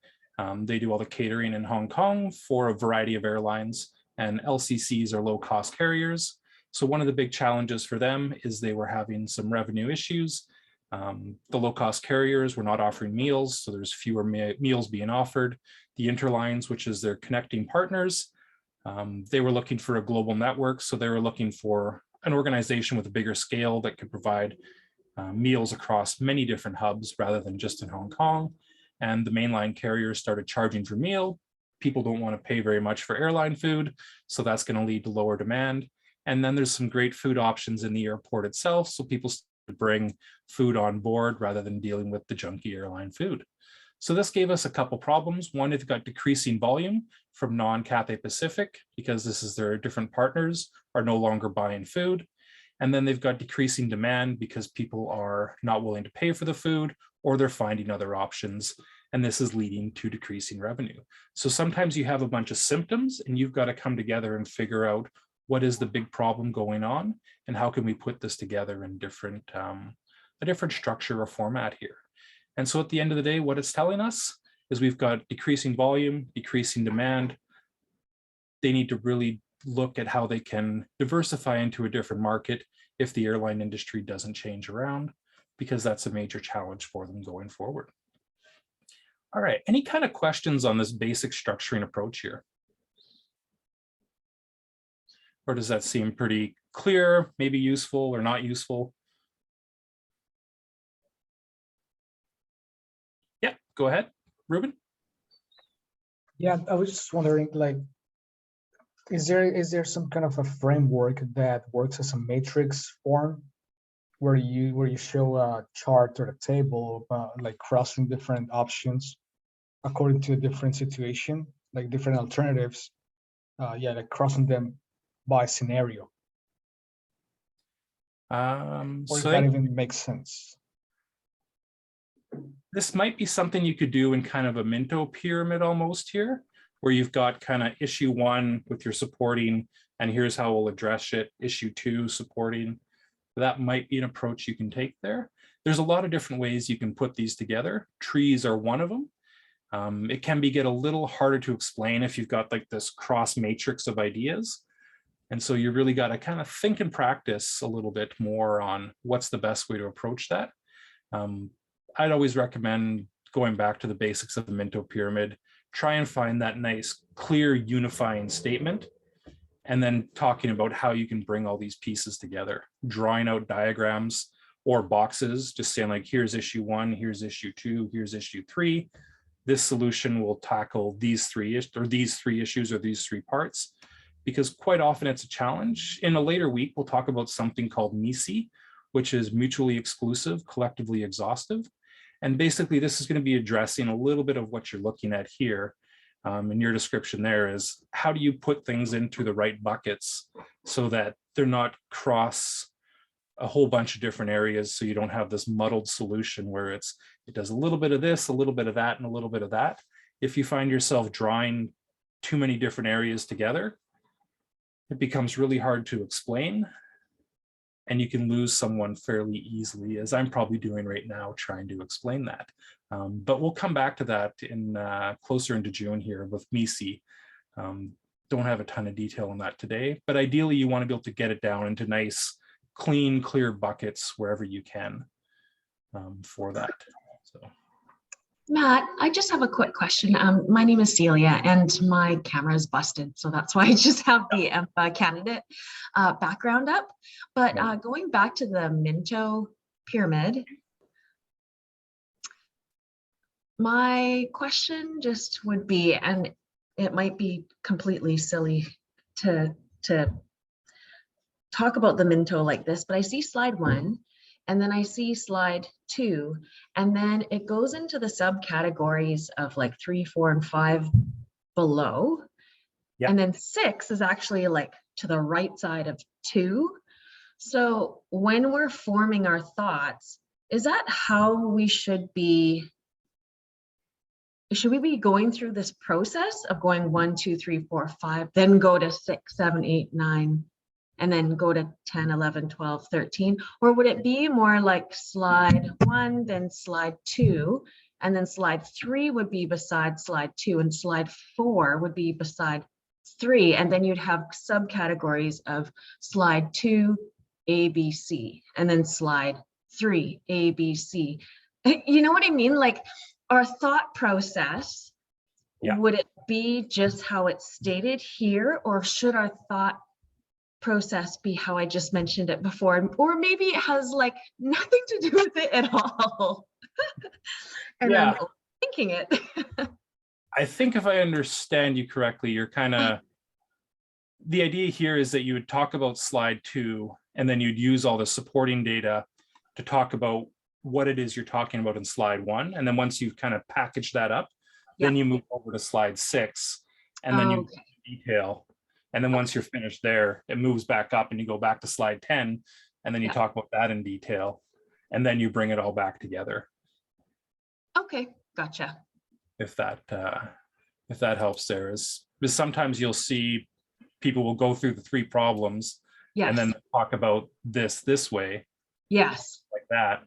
They do all the catering in Hong Kong for a variety of airlines, and LCCs are low-cost carriers. So one of the big challenges for them is they were having some revenue issues. The low-cost carriers were not offering meals, so there's fewer meals being offered. The interlines, which is their connecting partners, they were looking for a global network, so they were looking for an organization with a bigger scale that could provide meals across many different hubs rather than just in Hong Kong. And the mainline carriers started charging for meal. People don't want to pay very much for airline food, so that's going to lead to lower demand. And then there's some great food options in the airport itself, so people to bring food on board rather than dealing with the junky airline food. So this gave us a couple problems. One, it got decreasing volume from non-Cathay Pacific because this is their different partners are no longer buying food. And then they've got decreasing demand because people are not willing to pay for the food or they're finding other options. And this is leading to decreasing revenue. So sometimes you have a bunch of symptoms and you've got to come together and figure out what is the big problem going on and how can we put this together in a different structure or format here. And so at the end of the day, what it's telling us is we've got decreasing volume, decreasing demand. They need to really look at how they can diversify into a different market if the airline industry doesn't change around, because that's a major challenge for them going forward. All right, any kind of questions on this basic structuring approach here? Or does that seem pretty clear, maybe useful or not useful? Yeah, go ahead, Ruben. Yeah, I was just wondering, like, is there some kind of a framework that works as a matrix form where you show a chart or a table like crossing different options according to a different situation, like different alternatives, like crossing them by scenario? Or if that even makes sense. This might be something you could do in kind of a Minto pyramid almost here, where you've got kind of issue 1 with your supporting, and here's how we'll address it, issue 2 supporting. That might be an approach you can take there. There's a lot of different ways you can put these together. Trees are one of them. It can get a little harder to explain if you've got like this cross matrix of ideas. And so you really got to kind of think and practice a little bit more on what's the best way to approach that. I'd always recommend going back to the basics of the Minto pyramid, try and find that nice, clear, unifying statement, and then talking about how you can bring all these pieces together, drawing out diagrams or boxes, just saying like, here's issue 1, here's issue 2, here's issue 3. This solution will tackle these three issues or these 3 parts, because quite often it's a challenge. In a later week, we'll talk about something called MISI, which is mutually exclusive, collectively exhaustive. And basically this is going to be addressing a little bit of what you're looking at here. In your description there is, how do you put things into the right buckets so that they're not cross a whole bunch of different areas, so you don't have this muddled solution where it does a little bit of this, a little bit of that, and a little bit of that. If you find yourself drawing too many different areas together, it becomes really hard to explain, and you can lose someone fairly easily, as I'm probably doing right now, trying to explain that. But we'll come back to that in closer into June here with MISI. Don't have a ton of detail on that today, but ideally you want to be able to get it down into nice clean, clear buckets wherever you can for that. So. Matt, I just have a quick question. My name is Celia and my camera is busted. So that's why I just have the candidate background up. But going back to the Minto pyramid, my question just would be, and it might be completely silly to talk about the Minto like this, but I see slide 1 and then I see slide 2, and then it goes into the subcategories of like 3, 4, and 5 below. Yep. And then 6 is actually like to the right side of 2. So when we're forming our thoughts, is that how we should be? Should we be going through this process of going 1, 2, 3, 4, 5, then go to 6, 7, 8, 9, and then go to 10, 11, 12, 13? Or would it be more like slide 1, then slide 2, and then slide 3 would be beside slide 2, and slide 4 would be beside 3, and then you'd have subcategories of slide 2, A, B, C, and then slide 3, A, B, C. You know what I mean? Like our thought process, would it be just how it's stated here, or should our thought process be how I just mentioned it before? Or maybe it has like nothing to do with it at all. And I'm thinking it. I think if I understand you correctly, you're kind of, the idea here is that you would talk about slide 2, and then you'd use all the supporting data to talk about what it is you're talking about in slide 1. And then once you've kind of packaged that up, then you move over to slide 6, and then you detail. And then once you're finished there, it moves back up and you go back to slide 10, and then you talk about that in detail, and then you bring it all back together. Okay, gotcha. If that helps there, is sometimes you'll see people will go through the 3 problems and then talk about this way. Yes. Like that.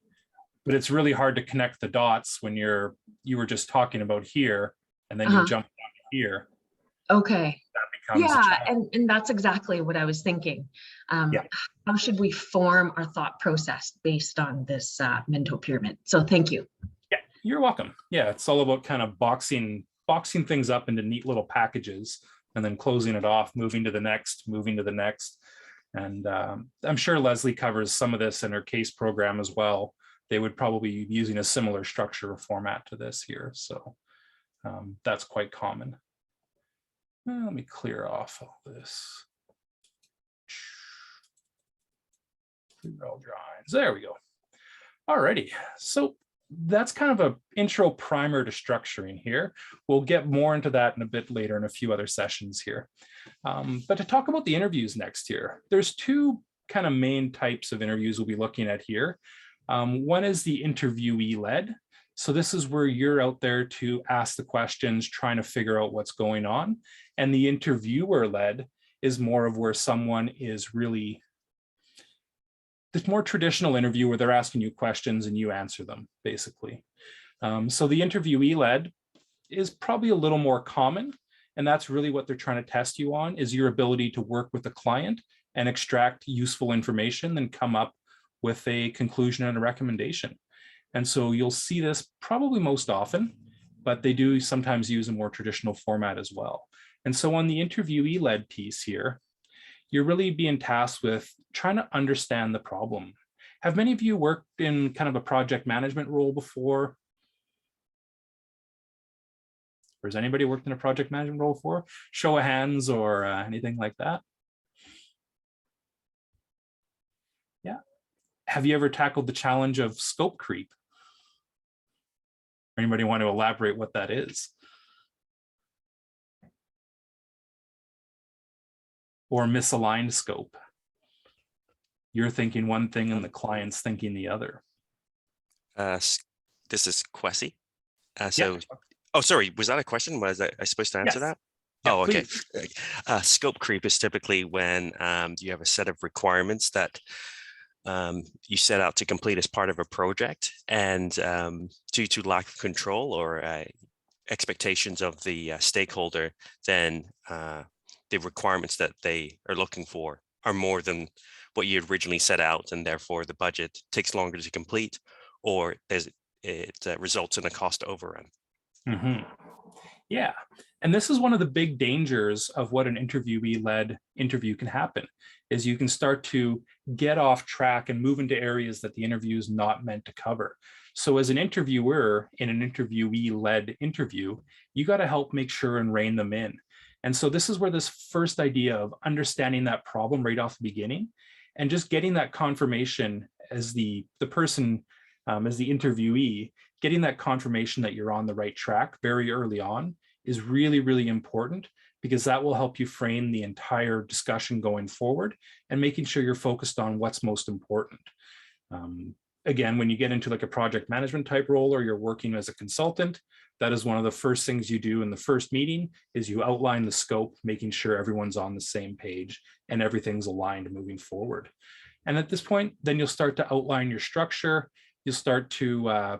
But it's really hard to connect the dots when you were just talking about here, and then you jump down to here. Okay. That becomes and that's exactly what I was thinking. How should we form our thought process based on this Minto pyramid? So thank you. Yeah, you're welcome. Yeah, it's all about kind of boxing things up into neat little packages, and then closing it off, moving to the next. And I'm sure Leslie covers some of this in her case program as well. They would probably be using a similar structure or format to this here. So that's quite common. Let me clear off all this. Clear all drawings. There we go. Alrighty. So that's kind of an intro primer to structuring here. We'll get more into that in a bit later in a few other sessions here. But to talk about the interviews next here, there's 2 kind of main types of interviews we'll be looking at here. One is the interviewee led. So this is where you're out there to ask the questions, trying to figure out what's going on. And the interviewer led is more of where someone is really, it's more traditional interview where they're asking you questions and you answer them, basically. So the interviewee led is probably a little more common. And that's really what they're trying to test you on, is your ability to work with the client and extract useful information, then come up with a conclusion and a recommendation. And so you'll see this probably most often, but they do sometimes use a more traditional format as well. And so on the interviewee-led piece here, you're really being tasked with trying to understand the problem. Have many of you worked in kind of a project management role before? Or has anybody worked in a project management role before? Show of hands or anything like that? Yeah. Have you ever tackled the challenge of scope creep? Anybody want to elaborate what that is? Or misaligned scope? You're thinking one thing and the client's thinking the other. This is Kwesi. Oh, sorry, was that a question? Was I supposed to answer that? Yeah, oh, okay. please. Scope creep is typically when you have a set of requirements that you set out to complete as part of a project, and due to lack of control or expectations of the stakeholder, then the requirements that they are looking for are more than what you originally set out, and therefore the budget takes longer to complete, or it results in a cost overrun. Mhm. Yeah. And this is one of the big dangers of what an interviewee-led interview can happen, is you can start to get off track and move into areas that the interview is not meant to cover. So as an interviewer in an interviewee-led interview, you got to help make sure and rein them in. And so this is where this first idea of understanding that problem right off the beginning and just getting that confirmation as the person, as the interviewee, getting that confirmation that you're on the right track very early on is really, really important, because that will help you frame the entire discussion going forward and making sure you're focused on what's most important. Again, when you get into like a project management type role or you're working as a consultant, that is one of the first things you do in the first meeting is you outline the scope, making sure everyone's on the same page and everything's aligned moving forward. And at this point, then you'll start to outline your structure. You'll start to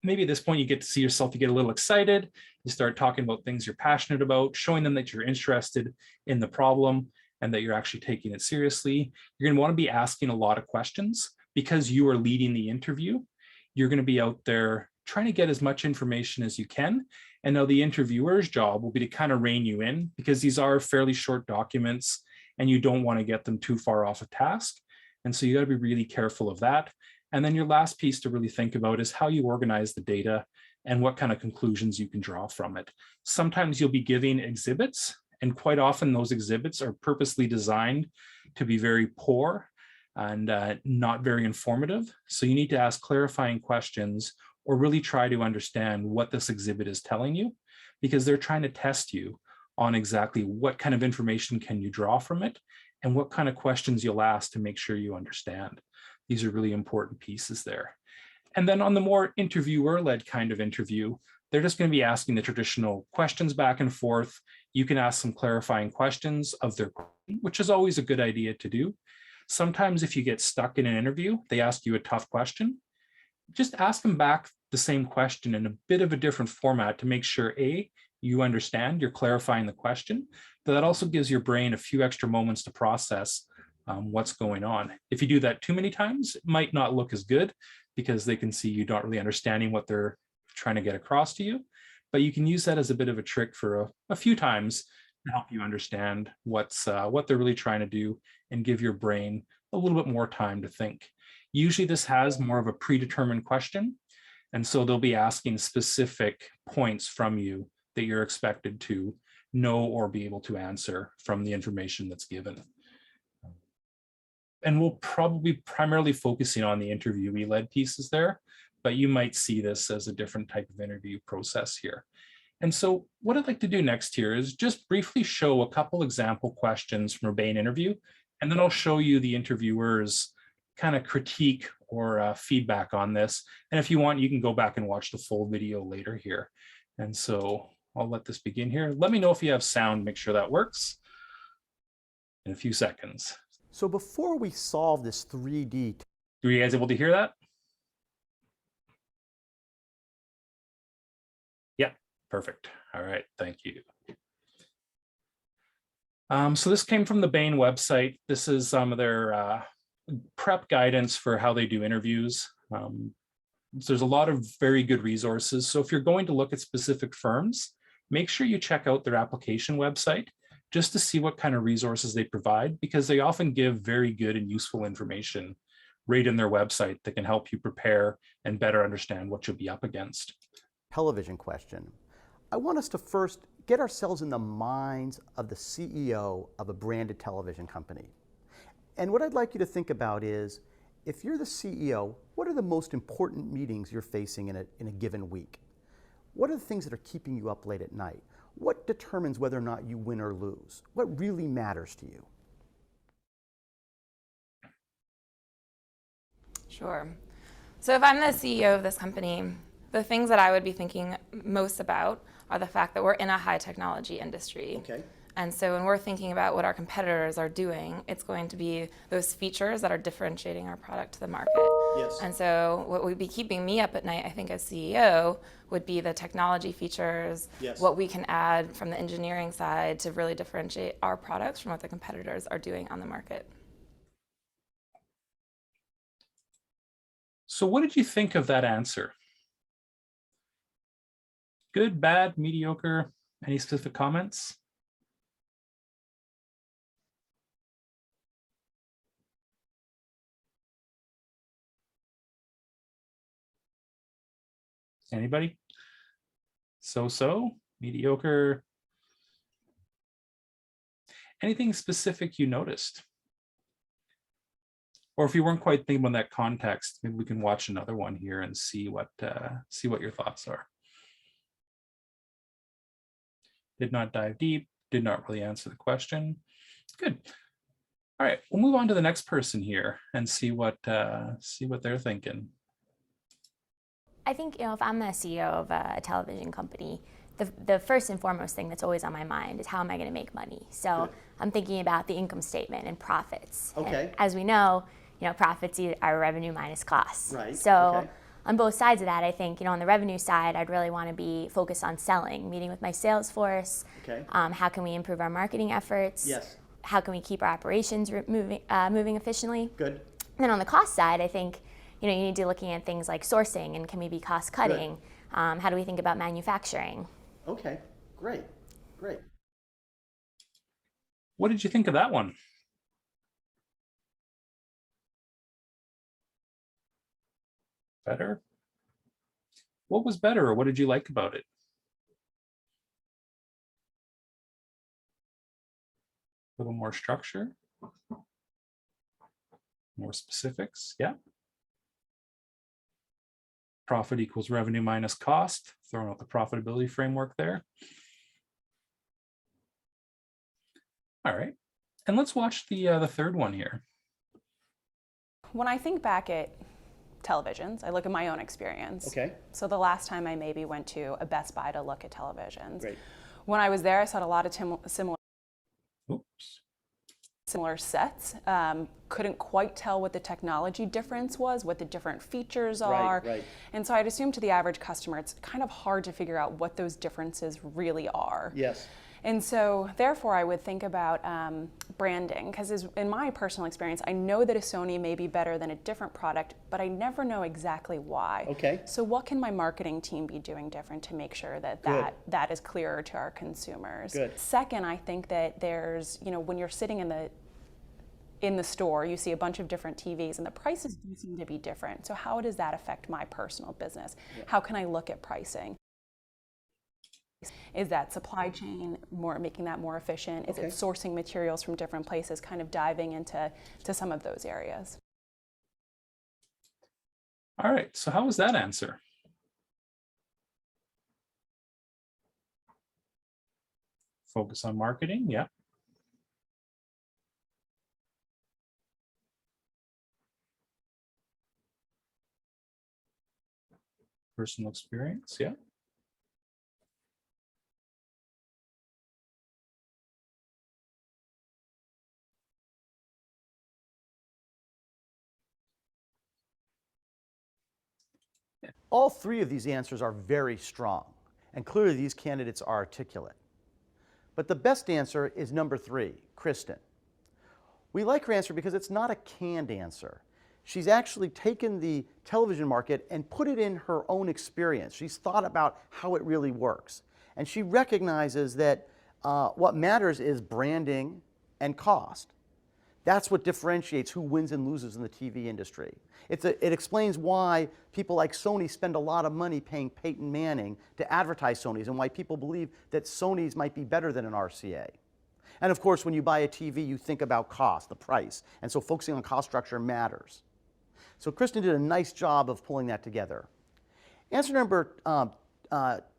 maybe at this point you get to see yourself, you get a little excited, you start talking about things you're passionate about, showing them that you're interested in the problem and that you're actually taking it seriously. You're going to want to be asking a lot of questions because you are leading the interview. You're going to be out there trying to get as much information as you can. And now the interviewer's job will be to kind of rein you in, because these are fairly short documents and you don't want to get them too far off a task. And so you got to be really careful of that. And then your last piece to really think about is how you organize the data and what kind of conclusions you can draw from it. Sometimes you'll be giving exhibits, and quite often those exhibits are purposely designed to be very poor and not very informative. So you need to ask clarifying questions or really try to understand what this exhibit is telling you, because they're trying to test you on exactly what kind of information can you draw from it and what kind of questions you'll ask to make sure you understand. These are really important pieces there. And then on the more interviewer-led kind of interview, they're just going to be asking the traditional questions back and forth. You can ask some clarifying questions of their, which is always a good idea to do. Sometimes if you get stuck in an interview, they ask you a tough question, just ask them back the same question in a bit of a different format to make sure, A, you understand, you're clarifying the question, but that also gives your brain a few extra moments to process what's going on. If you do that too many times, it might not look as good because they can see you not really understanding what they're trying to get across to you, but you can use that as a bit of a trick for a few times to help you understand what they're really trying to do and give your brain a little bit more time to think. Usually this has more of a predetermined question, and so they'll be asking specific points from you that you're expected to know or be able to answer from the information that's given. And we'll probably be primarily focusing on the interviewee-led pieces there, but you might see this as a different type of interview process here. And so what I'd like to do next here is just briefly show a couple example questions from a Bain interview, and then I'll show you the interviewer's kind of critique or feedback on this. And if you want, you can go back and watch the full video later here. And so I'll let this begin here. Let me know if you have sound, make sure that works in a few seconds. So before we solve this 3D. Were you guys able to hear that? Yeah, perfect. All right, thank you. So this came from the Bain website. This is some of their prep guidance for how they do interviews. There's a lot of very good resources. So if you're going to look at specific firms, make sure you check out their application website just to see what kind of resources they provide, because they often give very good and useful information right in their website that can help you prepare and better understand what you'll be up against. Television question. I want us to first get ourselves in the minds of the CEO of a branded television company. And what I'd like you to think about is, if you're the CEO, what are the most important meetings you're facing in a given week? What are the things that are keeping you up late at night? What determines whether or not you win or lose? What really matters to you? Sure. So if I'm the CEO of this company, the things that I would be thinking most about are the fact that we're in a high technology industry. Okay. And so when we're thinking about what our competitors are doing, it's going to be those features that are differentiating our product to the market. Yes. And so what would be keeping me up at night, I think, as CEO, would be the technology features, Yes. what we can add from the engineering side to really differentiate our products from what the competitors are doing on the market. So what did you think of that answer? Good, bad, mediocre? Any specific comments? Anybody? So-so, mediocre? Anything specific you noticed? Or if you weren't quite thinking about that context, maybe we can watch another one here and see what your thoughts are. Did not dive deep, did not really answer the question. Good. All right, we'll move on to the next person here and see what they're thinking. I think, if I'm the CEO of a television company, the first and foremost thing that's always on my mind is how am I going to make money? So Good. I'm thinking about the income statement and profits. Okay. And as we know, profits are revenue minus costs. Right, So okay. on both sides of that, I think, on the revenue side, I'd really want to be focused on selling, meeting with my sales force. Okay. How can we improve our marketing efforts? Yes. How can we keep our operations moving efficiently? Good. And then on the cost side, I think, you need to be looking at things like sourcing and can we be cost cutting? How do we think about manufacturing? Okay, great, great. What did you think of that one? Better? What was better, or what did you like about it? A little more structure? More specifics, yeah. Profit equals revenue minus cost, throwing out the profitability framework there. All right, and let's watch the third one here. When I think back at televisions, I look at my own experience. Okay. So the last time I maybe went to a Best Buy to look at televisions. Great. When I was there, I saw a lot of similar sets. Couldn't quite tell what the technology difference was, what the different features are. Right. And so I'd assume to the average customer, it's kind of hard to figure out what those differences really are. Yes. And so therefore I would think about branding, because in my personal experience, I know that a Sony may be better than a different product, but I never know exactly why. Okay. So what can my marketing team be doing different to make sure that that is clearer to our consumers? Good. Second, I think that there's, when you're sitting in the store, you see a bunch of different TVs and the prices do seem to be different. So how does that affect my personal business? Yeah. How can I look at pricing? Is that supply chain making that more efficient? Is it sourcing materials from different places, kind of diving into some of those areas? All right, so how was that answer? Focus on marketing, yeah. Personal experience, yeah. All three of these answers are very strong, and clearly these candidates are articulate. But the best answer is number 3, Kristen. We like her answer because it's not a canned answer. She's actually taken the television market and put it in her own experience. She's thought about how it really works. And she recognizes that what matters is branding and cost. That's what differentiates who wins and loses in the TV industry. It explains why people like Sony spend a lot of money paying Peyton Manning to advertise Sonys, and why people believe that Sonys might be better than an RCA. And of course, when you buy a TV, you think about cost, the price. And so focusing on cost structure matters. So Kristen did a nice job of pulling that together. Answer number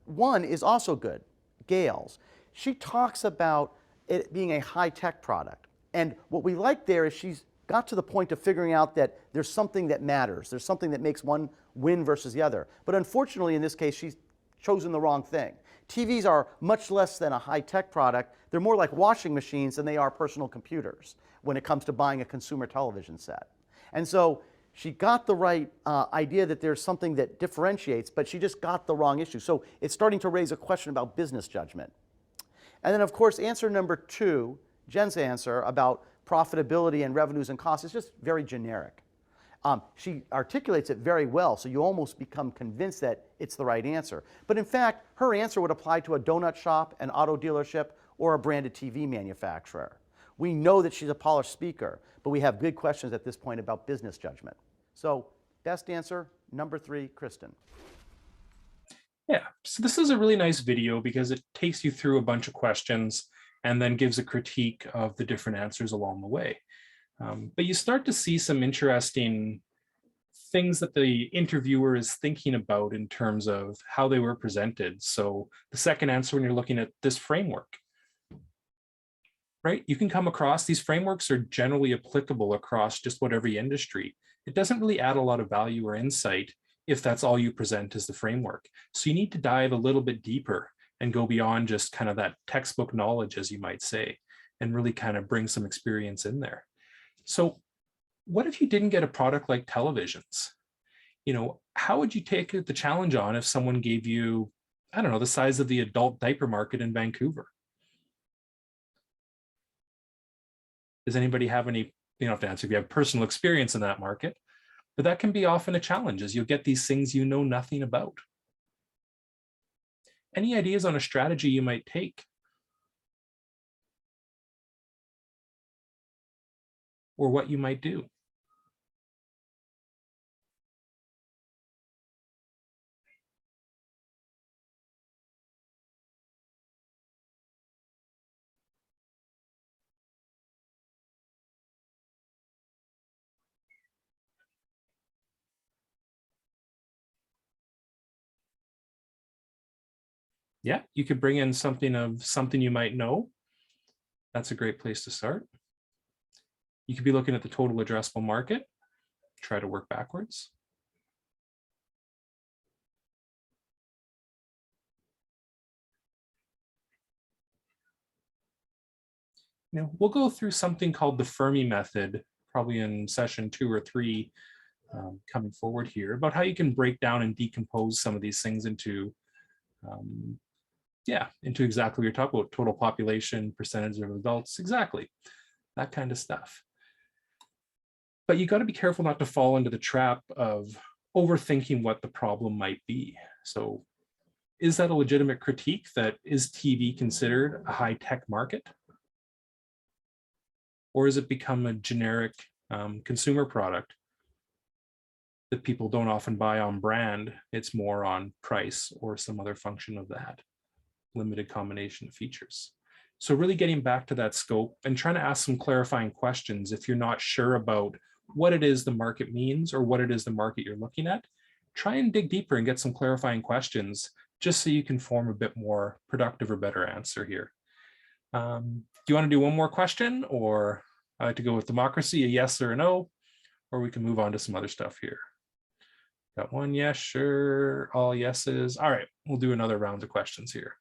1 is also good, Gail's. She talks about it being a high-tech product. And what we like there is she's got to the point of figuring out that there's something that matters. There's something that makes one win versus the other. But unfortunately, in this case, she's chosen the wrong thing. TVs are much less than a high-tech product. They're more like washing machines than they are personal computers when it comes to buying a consumer television set. And so She got the right idea that there's something that differentiates, but she just got the wrong issue. So it's starting to raise a question about business judgment. And then, of course, answer number 2, Jen's answer about profitability and revenues and costs, is just very generic. She articulates it very well, so you almost become convinced that it's the right answer. But in fact, her answer would apply to a donut shop, an auto dealership, or a branded TV manufacturer. We know that she's a polished speaker, but we have good questions at this point about business judgment. So best answer, number 3, Kristen. Yeah, so this is a really nice video because it takes you through a bunch of questions and then gives a critique of the different answers along the way. But you start to see some interesting things that the interviewer is thinking about in terms of how they were presented. So the second answer, when you're looking at this framework, right? You can come across, these frameworks are generally applicable across just about every industry. It doesn't really add a lot of value or insight if that's all you present as the framework. So you need to dive a little bit deeper and go beyond just kind of that textbook knowledge, as you might say, and really kind of bring some experience in there. So what if you didn't get a product like televisions? You know, how would you take the challenge on if someone gave you, I don't know, the size of the adult diaper market in Vancouver? Does anybody have any, you don't have to answer if you have personal experience in that market, but that can be often a challenge as you'll get these things you know nothing about. Any ideas on a strategy you might take? Or what you might do? Yeah, you could bring in something you might know. That's a great place to start. You could be looking at the total addressable market, try to work backwards. You know, we'll go through something called the Fermi method, probably in session 2 or 3 coming forward here, about how you can break down and decompose some of these things into into exactly what you're talking about, total population, percentage of adults, exactly, that kind of stuff. But you got to be careful not to fall into the trap of overthinking what the problem might be. So is that a legitimate critique? That is TV considered a high-tech market? Or has it become a generic consumer product that people don't often buy on brand? It's more on price or some other function of that limited combination of features. So really getting back to that scope and trying to ask some clarifying questions if you're not sure about what it is the market means or what it is the market you're looking at, try and dig deeper and get some clarifying questions just so you can form a bit more productive or better answer here. Do you want to do one more question, or I like to go with democracy, a yes or a no, or we can move on to some other stuff here. Got one yes, sure, all yeses. All right, we'll do another round of questions here.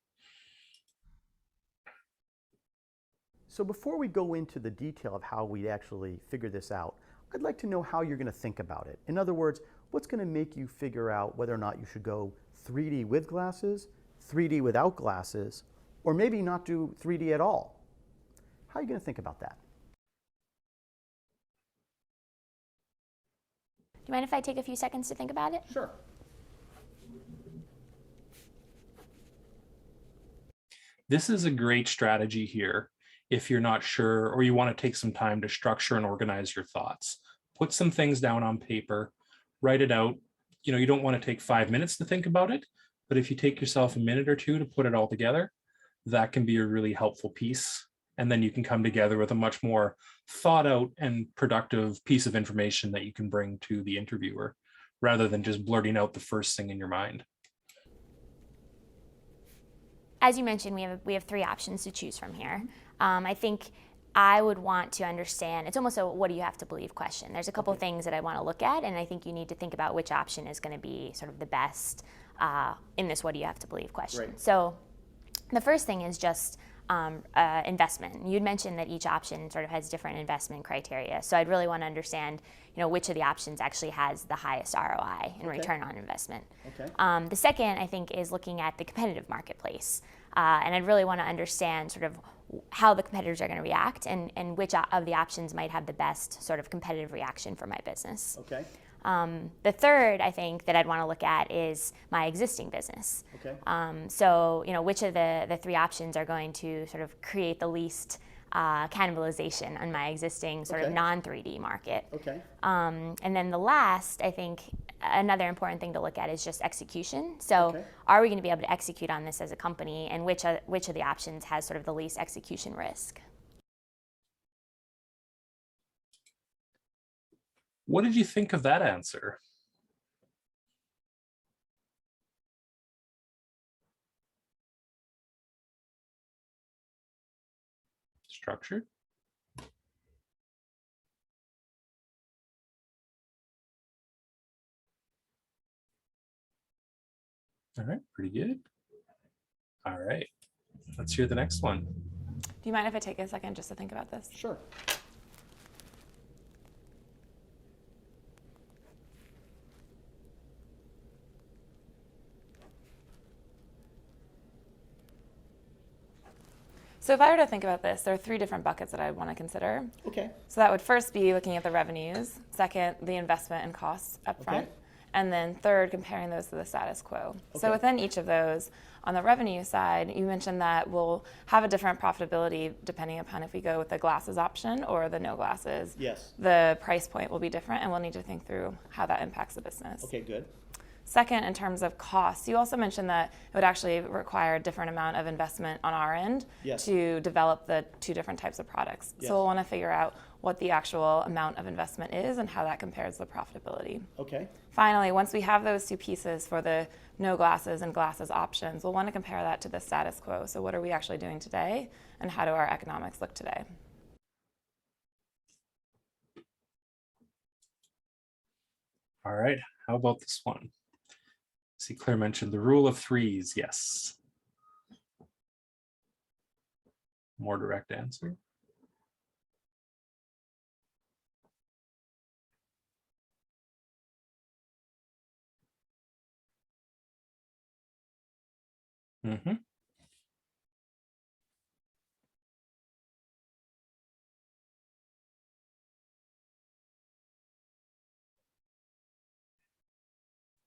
So before we go into the detail of how we actually figure this out, I'd like to know how you're going to think about it. In other words, what's going to make you figure out whether or not you should go 3D with glasses, 3D without glasses, or maybe not do 3D at all? How are you going to think about that? Do you mind if I take a few seconds to think about it? Sure. This is a great strategy here if you're not sure or you want to take some time to structure and organize your thoughts. Put some things down on paper, write it out. You know, you don't want to take 5 minutes to think about it, but if you take yourself a minute or 2 to put it all together, that can be a really helpful piece. And then you can come together with a much more thought out and productive piece of information that you can bring to the interviewer, rather than just blurting out the first thing in your mind. As you mentioned, we have 3 options to choose from here. I think I would want to understand, it's almost a what do you have to believe question. There's a couple of things that I want to look at, and I think you need to think about which option is going to be sort of the best in this what do you have to believe question. Right. So the first thing is just investment. You'd mentioned that each option sort of has different investment criteria. So I'd really want to understand, which of the options actually has the highest ROI and return on investment. Okay. The second, I think, is looking at the competitive marketplace. And I'd really want to understand sort of how the competitors are going to react and which of the options might have the best sort of competitive reaction for my business. Okay. The third, I think, that I'd want to look at is my existing business. Okay. So, which of the three options are going to sort of create the least cannibalization on my existing sort of non-3D market. Okay. And then the last, I think, another important thing to look at is just execution. So are we going to be able to execute on this as a company, and which of the options has sort of the least execution risk? What did you think of that answer? Structured? All right, pretty good. All right, let's hear the next one. Do you mind if I take a second just to think about this? Sure. So if I were to think about this, there are three different buckets that I want to consider. Okay. So that would first be looking at the revenues, second, the investment and costs upfront, Okay. and then third, comparing those to the status quo. Okay. So within each of those, on the revenue side, you mentioned that we'll have a different profitability depending upon if we go with the glasses option or the no glasses. Yes. The price point will be different, and we'll need to think through how that impacts the business. Okay, good. Second, in terms of costs, you also mentioned that it would actually require a different amount of investment on our end Yes. to develop the two different types of products. Yes. So we'll want to figure out what the actual amount of investment is and how that compares to the profitability. Okay. Finally, once we have those two pieces for the no glasses and glasses options, we'll want to compare that to the status quo. So what are we actually doing today, and how do our economics look today? All right, how about this one? See, Claire mentioned the rule of threes. Yes. More direct answer. Mm-hmm.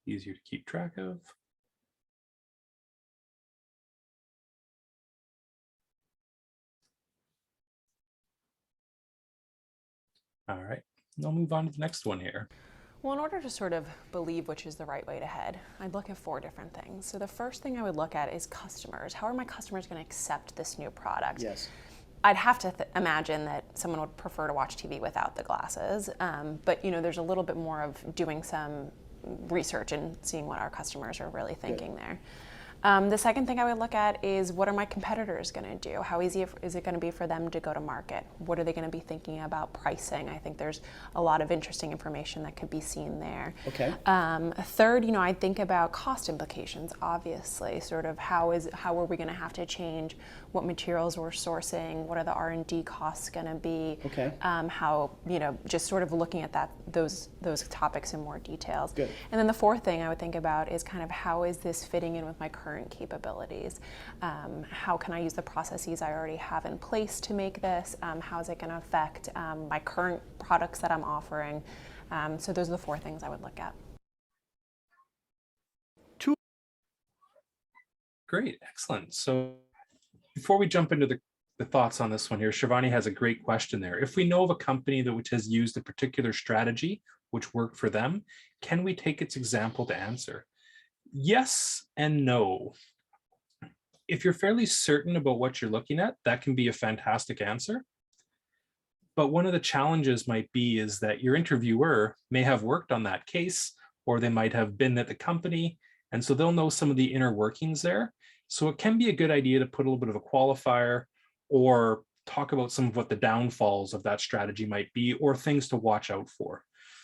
Easier to keep track of. All right, I'll move on to the next one here. Well, in order to sort of believe which is the right way to head, I'd look at four different things. So the first thing I would look at is customers. How are my customers going to accept this new product? Yes. I'd have to imagine that someone would prefer to watch TV without the glasses, but there's a little bit more of doing some research and seeing what our customers are really thinking there. The second thing I would look at is, what are my competitors going to do? How easy is it going to be for them to go to market? What are they going to be thinking about pricing? I think there's a lot of interesting information that could be seen there. Okay. Third, I'd think about cost implications, obviously, sort of how are we going to have to change what materials we're sourcing? What are the R&D costs going to be? Okay. How, just sort of looking at those topics in more details. Good. And then the fourth thing I would think about is kind of, how is this fitting in with my current capabilities? How can I use the processes I already have in place to make this? How is it going to affect my current products that I'm offering? So those are the four things I would look at. Great, excellent. So before we jump into the thoughts on this one here, Shivani has a great question there. If we know of a company which has used a particular strategy which worked for them, can we take its example to answer? Yes and no. If you're fairly certain about what you're looking at, that can be a fantastic answer. But one of the challenges might be is that your interviewer may have worked on that case, or they might have been at the company, and so they'll know some of the inner workings there. So it can be a good idea to put a little bit of a qualifier or talk about some of what the downfalls of that strategy might be, or things to watch out for.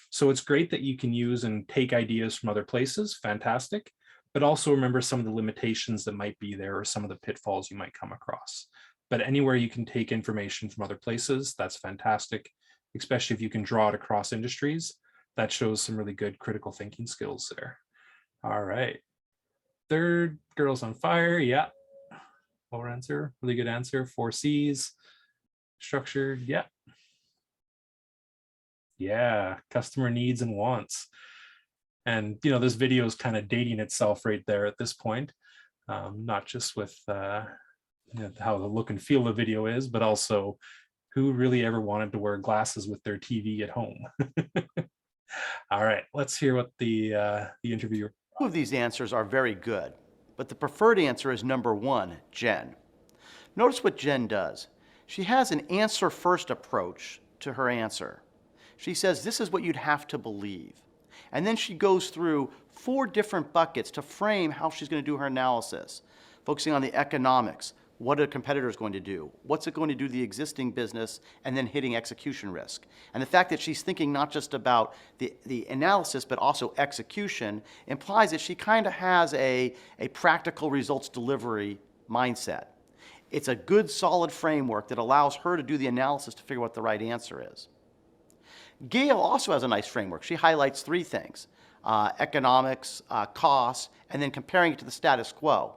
So it's great that you can use and take ideas from other places, fantastic, but also remember some of the limitations that might be there or some of the pitfalls you might come across. But anywhere you can take information from other places, that's fantastic, especially if you can draw it across industries. That shows some really good critical thinking skills there. All right. Third, Girls on Fire. Yeah. Lower answer, really good answer. 4 C's. Structured. Yeah. Yeah. Customer needs and wants. And, you know, this video is kind of dating itself right there at this point. Not just with you know, how the look and feel of the video is, but also who really ever wanted to wear glasses with their TV at home. All right, let's hear what the interviewer. Two of these answers are very good, but the preferred answer is number 1, Jen. Notice what Jen does. She has an answer-first approach to her answer. She says, this is what you'd have to believe. And then she goes through 4 different buckets to frame how she's going to do her analysis, focusing on the economics. What a competitor is going to do? What's it going to do to the existing business? And then hitting execution risk. And the fact that she's thinking not just about the analysis, but also execution implies that she kind of has a practical results delivery mindset. It's a good, solid framework that allows her to do the analysis to figure out what the right answer is. Gail also has a nice framework. She highlights 3 things, economics, costs, and then comparing it to the status quo.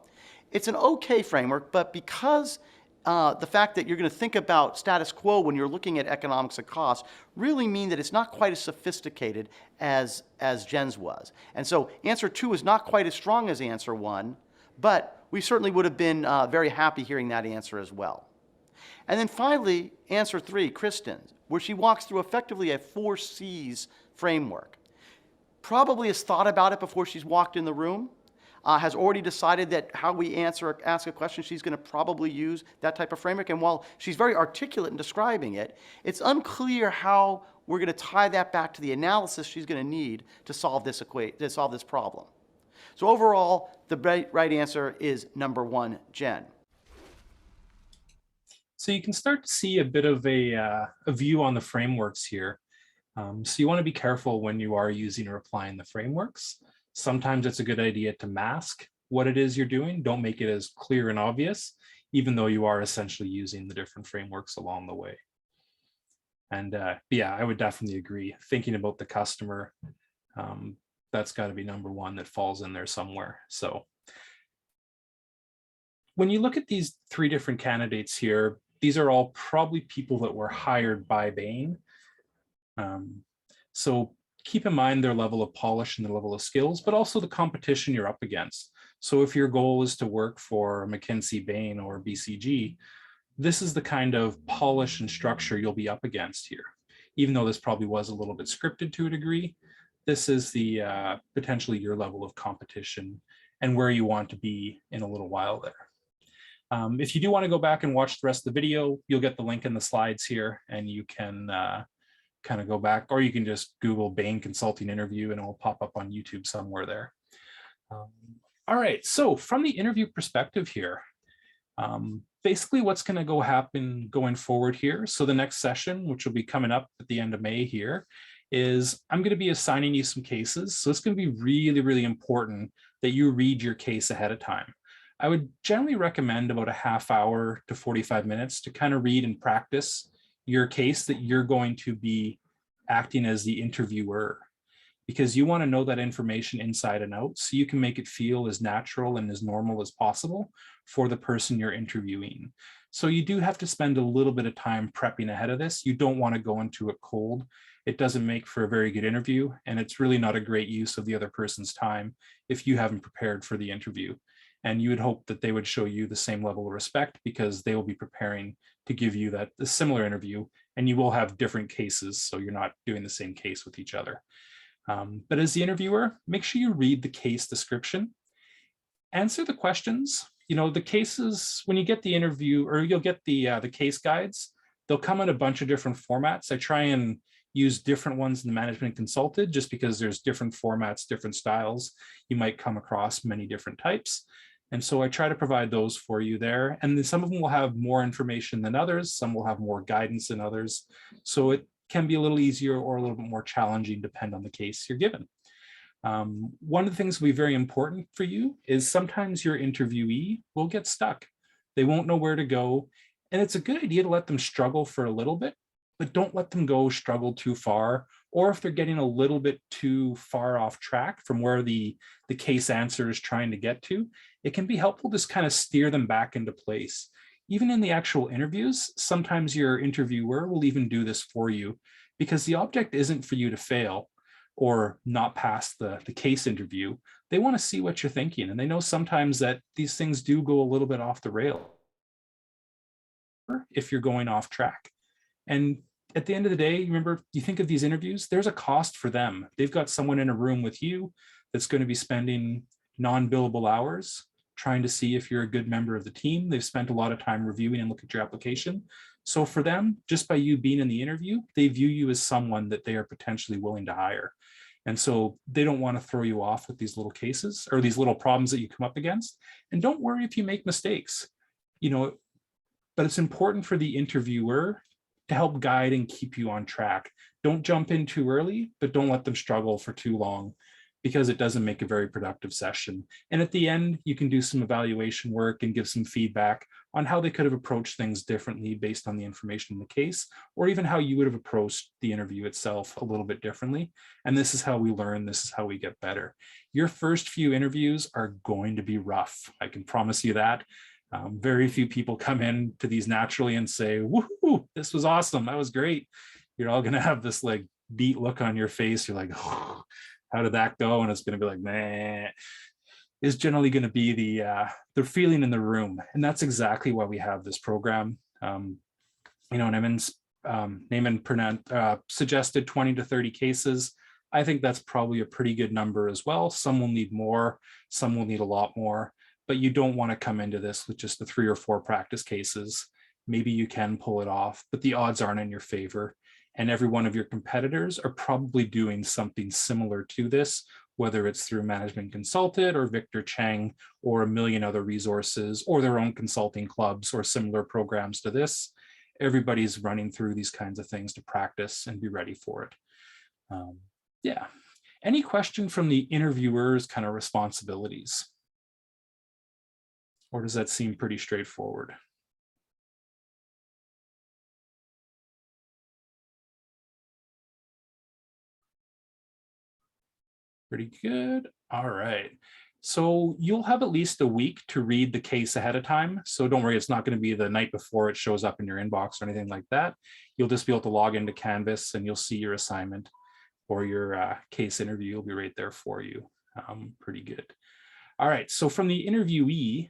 It's an okay framework, but because the fact that you're going to think about status quo when you're looking at economics and costs really mean that it's not quite as sophisticated as Jen's was. And so answer 2 is not quite as strong as answer 1, but we certainly would have been very happy hearing that answer as well. And then finally, answer 3, Kristen's, where she walks through effectively a 4 C's framework. Probably has thought about it before she's walked in the room, has already decided that how we ask a question, she's going to probably use that type of framework. And while she's very articulate in describing it, it's unclear how we're going to tie that back to the analysis she's going to need to solve this problem. So overall, the right answer is number 1, Jen. So you can start to see a bit of a view on the frameworks here. So you want to be careful when you are using or applying the frameworks. Sometimes it's a good idea to mask what it is you're doing. Don't make it as clear and obvious, even though you are essentially using the different frameworks along the way. And yeah, I would definitely agree. Thinking about the customer, that's got to be number 1 that falls in there somewhere. So when you look at these 3 different candidates here, these are all probably people that were hired by Bain. So keep in mind their level of polish and their level of skills, but also the competition you're up against. So if your goal is to work for McKinsey, Bain, or BCG, this is the kind of polish and structure you'll be up against here. Even though this probably was a little bit scripted to a degree, this is the potentially your level of competition and where you want to be in a little while there. If you do want to go back and watch the rest of the video, you'll get the link in the slides here, and you can kind of go back, or you can just Google Bain Consulting interview and it will pop up on YouTube somewhere there. All right, so from the interview perspective here, basically what's going to happen going forward here. So the next session, which will be coming up at the end of May here, is I'm going to be assigning you some cases. So it's going to be really, really important that you read your case ahead of time. I would generally recommend about a half hour to 45 minutes to kind of read and practice your case that you're going to be acting as the interviewer, because you want to know that information inside and out so you can make it feel as natural and as normal as possible for the person you're interviewing. So you do have to spend a little bit of time prepping ahead of this. You don't want to go into it cold. It doesn't make for a very good interview, and it's really not a great use of the other person's time if you haven't prepared for the interview. And you would hope that they would show you the same level of respect because they will be preparing to give you a similar interview, and you will have different cases, so you're not doing the same case with each other. But as the interviewer, make sure you read the case description, answer the questions. You know, the cases, when you get the interview, or you'll get the case guides, they'll come in a bunch of different formats. I try and use different ones in the Management Consulted just because there's different formats, different styles. You might come across many different types. And so I try to provide those for you there. And then some of them will have more information than others. Some will have more guidance than others. So it can be a little easier or a little bit more challenging depending on the case you're given. One of the things that will be very important for you is sometimes your interviewee will get stuck. They won't know where to go. And it's a good idea to let them struggle for a little bit, but don't let them go struggle too far. Or if they're getting a little bit too far off track from where the case answer is trying to get to, it can be helpful to just kind of steer them back into place. Even in the actual interviews, sometimes your interviewer will even do this for you, because the object isn't for you to fail or not pass the case interview. They want to see what you're thinking. And they know sometimes that these things do go a little bit off the rail if you're going off track. And at the end of the day, remember, you think of these interviews, there's a cost for them. They've got someone in a room with you that's going to be spending non-billable hours trying to see if you're a good member of the team. They've spent a lot of time reviewing and looking at your application. So for them, just by you being in the interview, they view you as someone that they are potentially willing to hire. And so they don't want to throw you off with these little cases or these little problems that you come up against. And don't worry if you make mistakes, but it's important for the interviewer to help guide and keep you on track. Don't jump in too early, but don't let them struggle for too long, because it doesn't make a very productive session. And at the end, you can do some evaluation work and give some feedback on how they could have approached things differently based on the information in the case, or even how you would have approached the interview itself a little bit differently. And this is how we learn, this is how we get better. Your first few interviews are going to be rough. I can promise you that. Very few people come in to these naturally and say, woohoo, this was awesome, that was great. You're all gonna have this like beat look on your face. You're like, oh, how did that go? And it's gonna be like, nah. Is generally gonna be the feeling in the room. And that's exactly why we have this program. Naaman suggested 20 to 30 cases. I think that's probably a pretty good number as well. Some will need more, some will need a lot more. But you don't want to come into this with just the 3 or 4 practice cases. Maybe you can pull it off, but the odds aren't in your favor. And every one of your competitors are probably doing something similar to this, whether it's through Management Consulted or Victor Chang or a million other resources or their own consulting clubs or similar programs to this. Everybody's running through these kinds of things to practice and be ready for it. Yeah. Any question from the interviewer's kind of responsibilities? Or does that seem pretty straightforward? Pretty good. All right. So you'll have at least a week to read the case ahead of time. So don't worry, it's not going to be the night before it shows up in your inbox or anything like that. You'll just be able to log into Canvas and you'll see your assignment or your case interview will be right there for you. Pretty good. All right. So from the interviewee,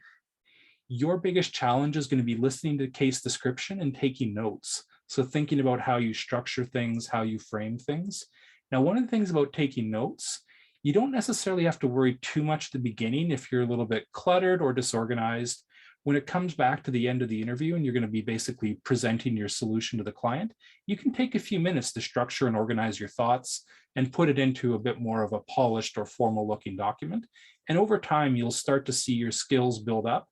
your biggest challenge is going to be listening to the case description and taking notes. So thinking about how you structure things, how you frame things. Now, one of the things about taking notes, you don't necessarily have to worry too much at the beginning if you're a little bit cluttered or disorganized. When it comes back to the end of the interview and you're going to be basically presenting your solution to the client, you can take a few minutes to structure and organize your thoughts and put it into a bit more of a polished or formal looking document. And over time, you'll start to see your skills build up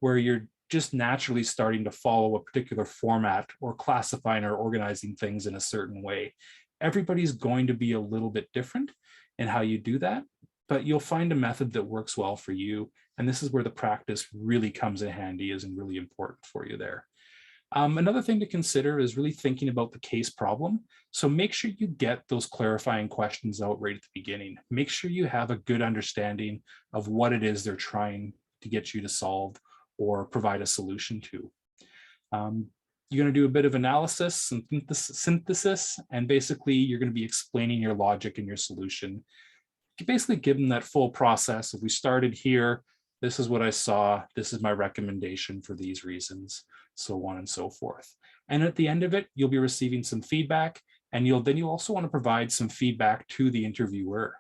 where you're just naturally starting to follow a particular format or classifying or organizing things in a certain way. Everybody's going to be a little bit different in how you do that, but you'll find a method that works well for you. And this is where the practice really comes in handy, is really important for you there. Another thing to consider is really thinking about the case problem. So make sure you get those clarifying questions out right at the beginning. Make sure you have a good understanding of what it is they're trying to get you to solve or provide a solution to. You're going to do a bit of analysis and synthesis, and basically you're going to be explaining your logic and your solution. You basically give them that full process. If we started here, this is what I saw, this is my recommendation for these reasons, so on and so forth. And at the end of it, you'll be receiving some feedback, and you'll also want to provide some feedback to the interviewer.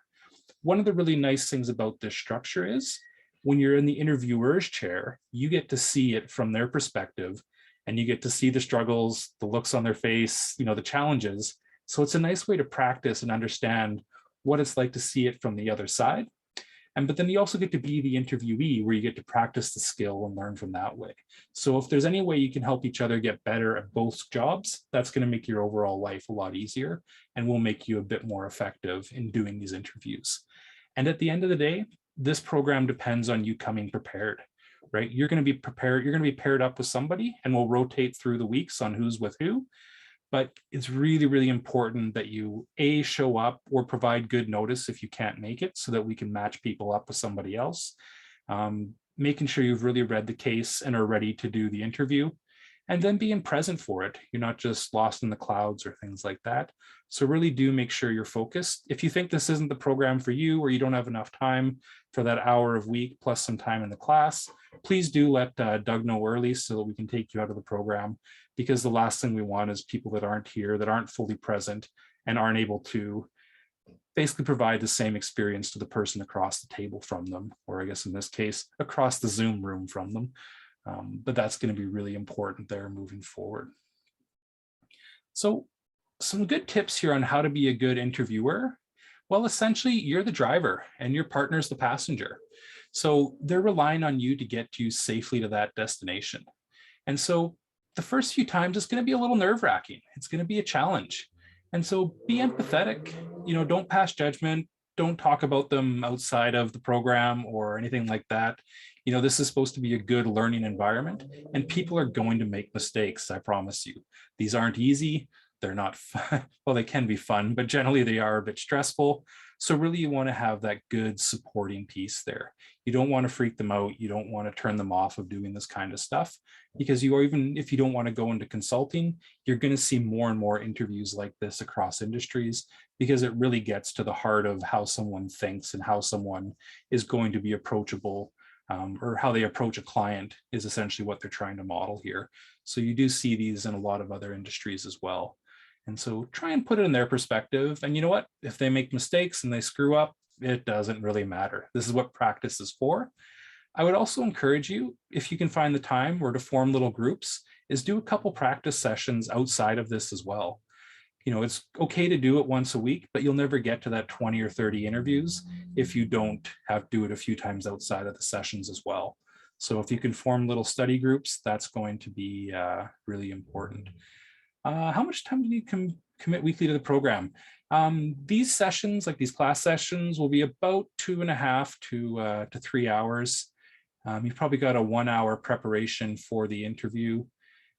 One of the really nice things about this structure is when you're in the interviewer's chair, you get to see it from their perspective, and you get to see the struggles, the looks on their face, the challenges. So it's a nice way to practice and understand what it's like to see it from the other side. But then you also get to be the interviewee, where you get to practice the skill and learn from that way. So if there's any way you can help each other get better at both jobs, that's going to make your overall life a lot easier and will make you a bit more effective in doing these interviews. And at the end of the day, this program depends on you coming prepared. right? You're going to be prepared. You're going to be paired up with somebody, and we'll rotate through the weeks on who's with who. But it's really, really important that you show up or provide good notice if you can't make it, so that we can match people up with somebody else. Making sure you've really read the case and are ready to do the interview, and then being present for it. You're not just lost in the clouds or things like that. So really do make sure you're focused. If you think this isn't the program for you, or you don't have enough time for that hour of week plus some time in the class, please do let Doug know early so that we can take you out of the program, because the last thing we want is people that aren't here, that aren't fully present and aren't able to basically provide the same experience to the person across the table from them, or I guess in this case, across the Zoom room from them. But that's going to be really important there moving forward. So some good tips here on how to be a good interviewer. Well, essentially, you're the driver and your partner's the passenger. So they're relying on you to get you safely to that destination. And so the first few times it's going to be a little nerve-wracking. It's going to be a challenge. And so be empathetic, don't pass judgment. Don't talk about them outside of the program or anything like that. This is supposed to be a good learning environment, and people are going to make mistakes, I promise you. These aren't easy. They're not fun. Well, they can be fun, but generally they are a bit stressful. So really you want to have that good supporting piece there. You don't want to freak them out. You don't want to turn them off of doing this kind of stuff, because even if you don't want to go into consulting, you're going to see more and more interviews like this across industries, because it really gets to the heart of how someone thinks and how someone is going to be approachable, or how they approach a client is essentially what they're trying to model here. So you do see these in a lot of other industries as well. And so try and put it in their perspective. And you know what? If they make mistakes and they screw up, it doesn't really matter. This is what practice is for. I would also encourage you, if you can find the time or to form little groups, is do a couple practice sessions outside of this as well. It's okay to do it once a week, but you'll never get to that 20 or 30 interviews if you don't do it a few times outside of the sessions as well. So if you can form little study groups, that's going to be really important. How much time do you commit weekly to the program? These sessions, like these class sessions, will be about 2.5 to 3 hours. You've probably got a 1 hour preparation for the interview,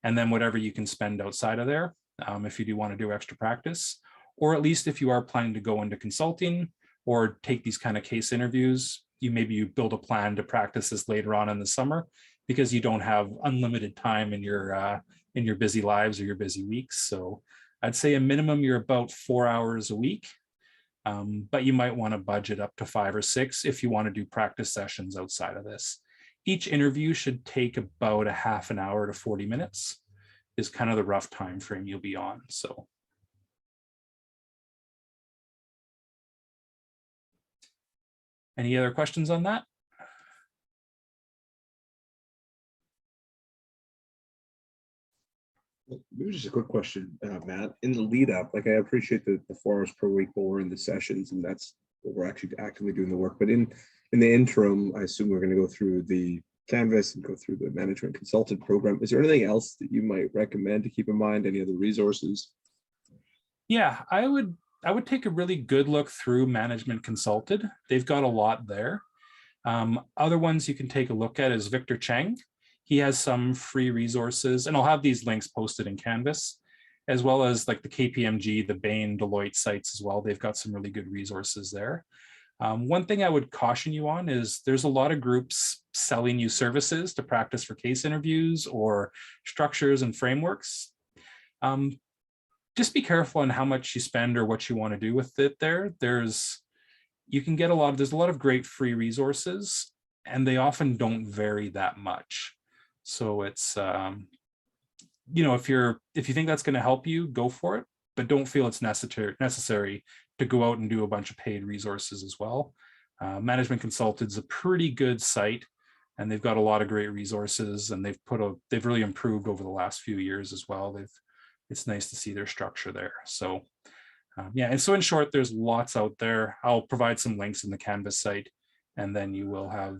and then whatever you can spend outside of there, if you do want to do extra practice, or at least if you are planning to go into consulting or take these kind of case interviews, you build a plan to practice this later on in the summer, because you don't have unlimited time in your busy lives or your busy weeks. So I'd say a minimum you're about 4 hours a week, but you might want to budget up to 5 or 6 if you want to do practice sessions outside of this. Each interview should take about a half an hour to 40 minutes is kind of the rough time frame you'll be on. So any other questions on that? Maybe just a quick question, Matt. In the lead up, I appreciate the 4 hours per week while we're in the sessions, and that's what we're actually actively doing the work. But in the interim, I assume we're going to go through the Canvas and go through the management consultant program. Is there anything else that you might recommend to keep in mind? Any other resources? Yeah, I would take a really good look through Management Consulted. They've got a lot there. Other ones you can take a look at is Victor Cheng. He has some free resources, and I'll have these links posted in Canvas, as well as like the KPMG, the Bain, Deloitte sites as well. They've got some really good resources there. One thing I would caution you on is there's a lot of groups selling you services to practice for case interviews or structures and frameworks. Just be careful on how much you spend or what you want to do with it there. There's a lot of great free resources, and they often don't vary that much. So it's, if you think that's going to help you, go for it, but don't feel it's necessary to go out and do a bunch of paid resources as well. Management Consulted's a pretty good site, and they've got a lot of great resources, and they've really improved over the last few years as well. It's nice to see their structure there. So yeah, and so in short, there's lots out there. I'll provide some links in the Canvas site, and then you will have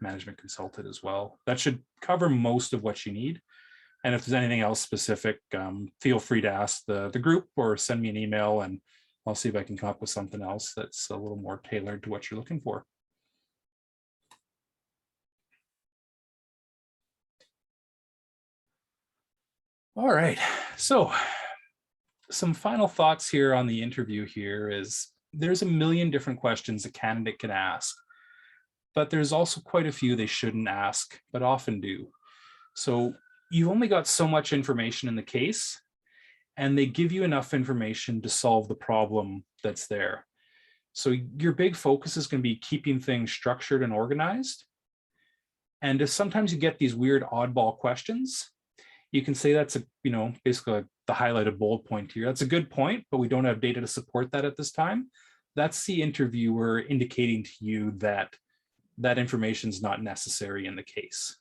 Management Consulted as well. That should cover most of what you need. And if there's anything else specific, feel free to ask the group or send me an email, and I'll see if I can come up with something else that's a little more tailored to what you're looking for. All right, so some final thoughts here on the interview here is there's a million different questions a candidate can ask, but there's also quite a few they shouldn't ask, but often do. So you've only got so much information in the case, and they give you enough information to solve the problem that's there. So your big focus is going to be keeping things structured and organized. And if sometimes you get these weird oddball questions, you can say that's basically the highlighted bold point here. That's a good point, but we don't have data to support that at this time. That's the interviewer indicating to you that that information is not necessary in the case.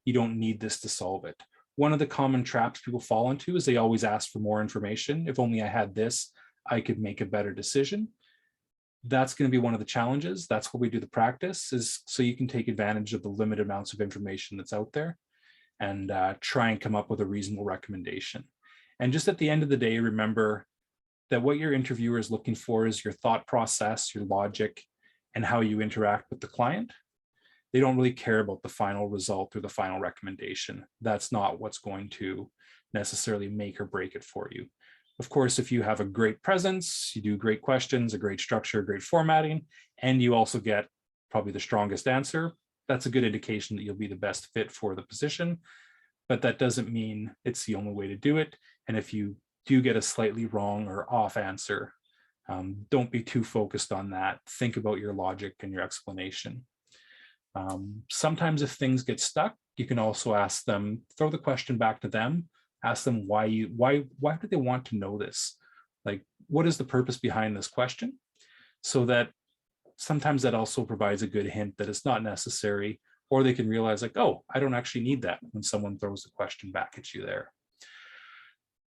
You don't need this to solve it. One of the common traps people fall into is they always ask for more information. If only I had this, I could make a better decision. That's going to be one of the challenges. That's what we do the practice, is so you can take advantage of the limited amounts of information that's out there and try and come up with a reasonable recommendation. And just at the end of the day, remember that what your interviewer is looking for is your thought process, your logic, and how you interact with the client. They don't really care about the final result or the final recommendation. That's not what's going to necessarily make or break it for you. Of course, if you have a great presence, you do great questions, a great structure, great formatting, and you also get probably the strongest answer, that's a good indication that you'll be the best fit for the position. But that doesn't mean it's the only way to do it. And if you do get a slightly wrong or off answer, don't be too focused on that. Think about your logic and your explanation. Sometimes if things get stuck, you can also ask them, throw the question back to them, ask them why do they want to know this? Like, what is the purpose behind this question? So that sometimes that also provides a good hint that it's not necessary, or they can realize like, oh, I don't actually need that when someone throws the question back at you there.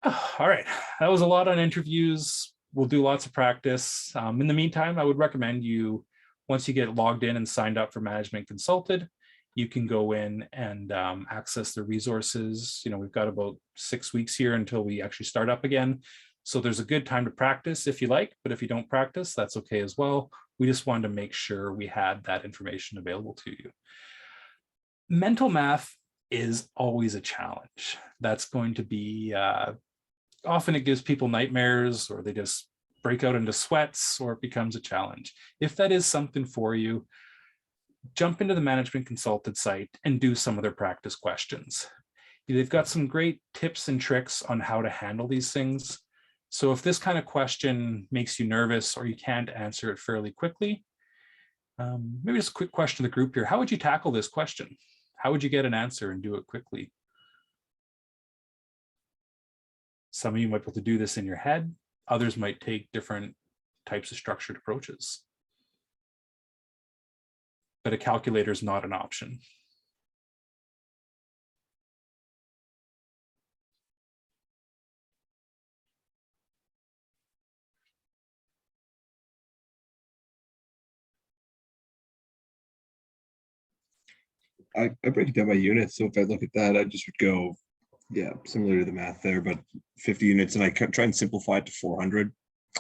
All right, that was a lot on interviews. We'll do lots of practice. In the meantime, I would recommend you, once you get logged in and signed up for Management Consulted, you can go in and access the resources. We've got about 6 weeks here until we actually start up again. So there's a good time to practice if you like, but if you don't practice, that's okay as well. We just wanted to make sure we had that information available to you. Mental math is always a challenge. That's going to be, often it gives people nightmares, or they just break out into sweats, or it becomes a challenge. If that is something for you, jump into the Management Consulted site and do some of their practice questions. They've got some great tips and tricks on how to handle these things. So if this kind of question makes you nervous or you can't answer it fairly quickly, maybe just a quick question to the group here. How would you tackle this question? How would you get an answer and do it quickly? Some of you might be able to do this in your head. Others might take different types of structured approaches. But a calculator is not an option. I break it down by units. So if I look at that, I just would go, yeah, similar to the math there, but 50 units, and I try and simplify it to 400.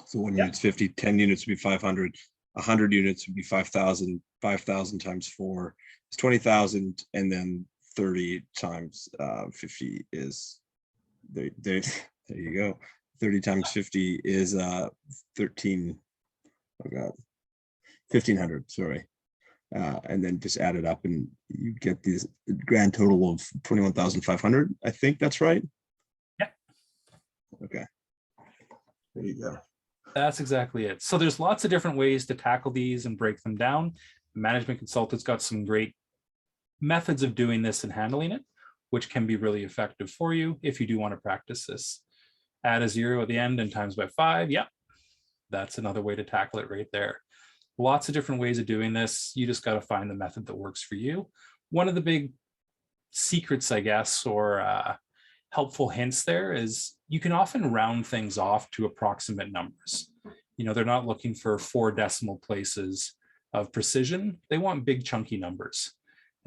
So 1 unit's 50, 10 units would be 500, 100 units would be 5,000, 5,000 times 4 is 20,000, and then 30 times 50 is, there you go. 30 times 50 is 13, oh God, 1,500, sorry. And then just add it up and you get this grand total of 21,500. I think that's right. Yeah. Okay. There you go. That's exactly it. So there's lots of different ways to tackle these and break them down. Management Consultant's got some great methods of doing this and handling it, which can be really effective for you if you do want to practice this. Add a 0 at the end and times by 5. Yep. That's another way to tackle it right there. Lots of different ways of doing this. You just got to find the method that works for you. One of the big secrets, I guess, or helpful hints there is you can often round things off to approximate numbers. They're not looking for 4 decimal places of precision. They want big chunky numbers.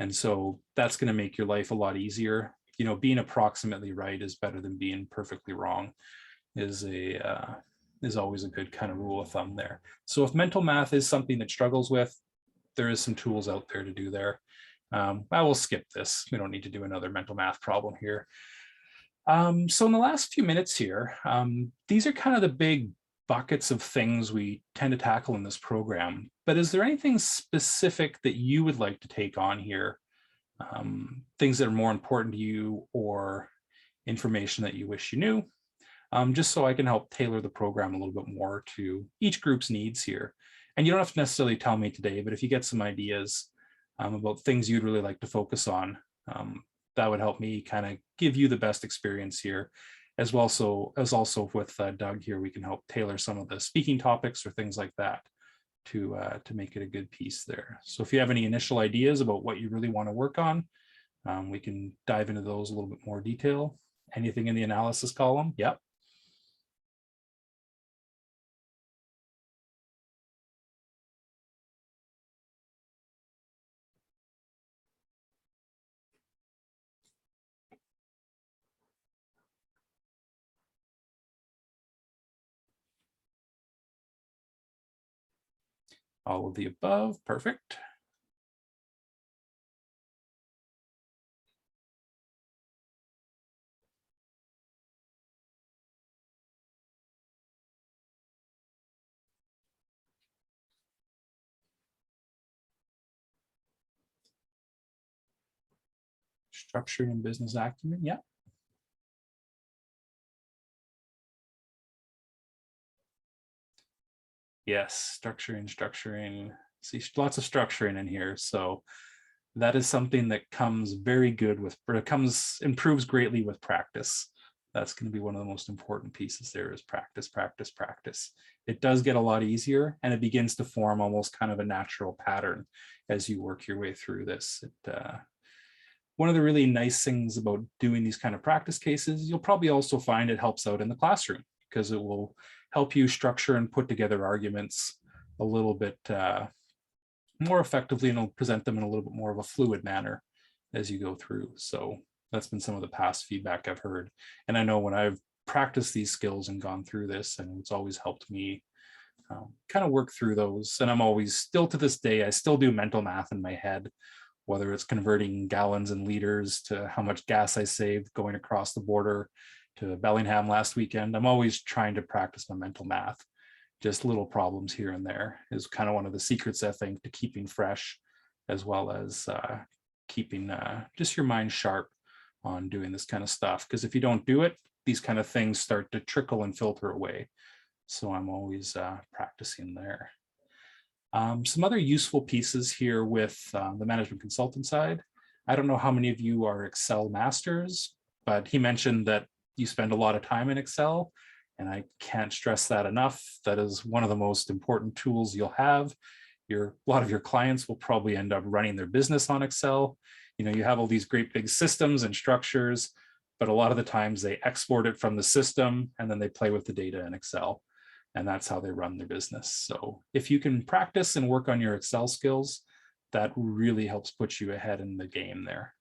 And so that's going to make your life a lot easier. Being approximately right is better than being perfectly wrong is always a good kind of rule of thumb there. So if mental math is something that struggles with, there is some tools out there to do there. I will skip this. We don't need to do another mental math problem here. So in the last few minutes here, these are kind of the big buckets of things we tend to tackle in this program. But is there anything specific that you would like to take on here? Things that are more important to you or information that you wish you knew? Just so I can help tailor the program a little bit more to each group's needs here. And you don't have to necessarily tell me today, but if you get some ideas about things you'd really like to focus on, that would help me kind of give you the best experience here, as well. So as also with Doug here, we can help tailor some of the speaking topics or things like that to make it a good piece there. So if you have any initial ideas about what you really want to work on, we can dive into those a little bit more detail. Anything in the analysis column? Yep. All of the above, perfect. Structuring and business acumen, yeah. Yes, structuring. See, lots of structuring in here. So that is something that comes very good with, or it improves greatly with practice. That's going to be one of the most important pieces there is practice, practice, practice. It does get a lot easier and it begins to form almost kind of a natural pattern as you work your way through this. One of the really nice things about doing these kind of practice cases, you'll probably also find it helps out in the classroom because it will help you structure and put together arguments a little bit more effectively, and it'll present them in a little bit more of a fluid manner as you go through. So that's been some of the past feedback I've heard. And I know when I've practiced these skills and gone through this, and it's always helped me kind of work through those. And I'm always, still to this day, I still do mental math in my head, whether it's converting gallons and liters to how much gas I saved going across the border to Bellingham last weekend. I'm always trying to practice my mental math. Just little problems here and there is kind of one of the secrets, I think, to keeping fresh, as well as keeping just your mind sharp on doing this kind of stuff. Because if you don't do it, these kind of things start to trickle and filter away. So I'm always practicing there. Some other useful pieces here with the management consultant side. I don't know how many of you are Excel masters, but he mentioned that you spend a lot of time in Excel. And I can't stress that enough. That is one of the most important tools you'll have. A lot of your clients will probably end up running their business on Excel. You know, you have all these great big systems and structures, but a lot of the times they export it from the system and then they play with the data in Excel. And that's how they run their business. So if you can practice and work on your Excel skills, that really helps put you ahead in the game there.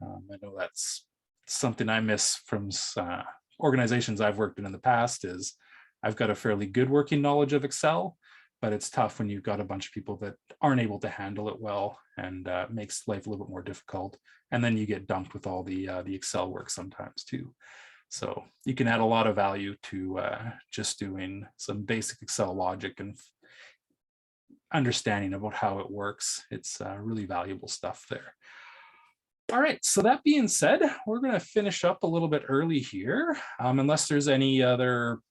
I know that's something I miss from organizations I've worked in the past. Is I've got a fairly good working knowledge of Excel, but it's tough when you've got a bunch of people that aren't able to handle it well, and makes life a little bit more difficult. And then you get dumped with all the Excel work sometimes too. So you can add a lot of value to just doing some basic Excel logic and understanding about how it works. It's really valuable stuff there. All right, so that being said, we're going to finish up a little bit early here, unless there's any other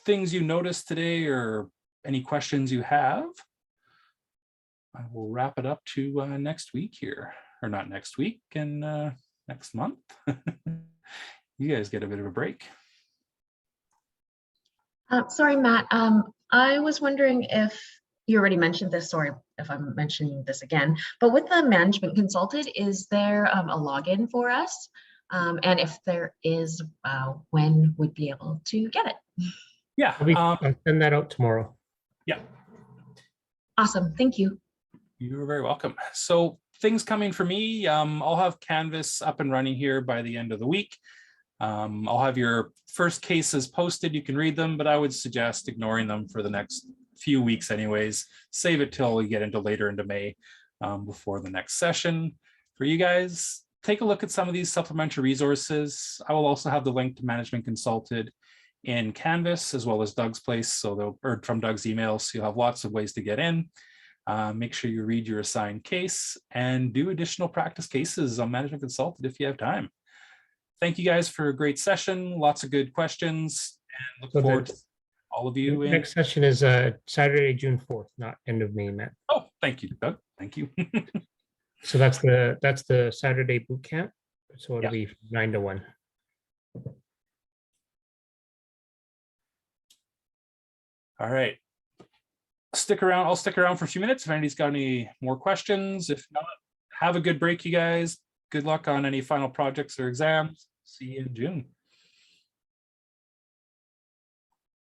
things you noticed today or any questions you have. I will wrap it up to next week here, or not next week, and next month. You guys get a bit of a break. Sorry, Matt. I was wondering if you already mentioned this, sorry if I'm mentioning this again, but with the management consultant, is there a login for us? And if there is, when would be able to get it? Yeah, I'll send that out tomorrow. Yeah. Awesome, thank you. You're very welcome. So things coming for me, I'll have Canvas up and running here by the end of the week. I'll have your first cases posted. You can read them, but I would suggest ignoring them for the next few weeks anyways. Save it till we get into later into May before the next session. For you guys, take a look at some of these supplementary resources. I will also have the link to Management Consulted in Canvas, as well as Doug's place. So or from Doug's emails, so you'll have lots of ways to get in. Make sure you read your assigned case and do additional practice cases on Management Consulted if you have time. Thank you guys for a great session. Lots of good questions, and look forward to all of you. The next session is Saturday, June 4th, not end of May, Matt. Oh, thank you, Doug. Thank you. So that's the Saturday boot camp. So it'll Yeah. be 9 to 1. All right. Stick around. I'll stick around for a few minutes if anybody's got any more questions. If not, have a good break, you guys. Good luck on any final projects or exams. See you in June.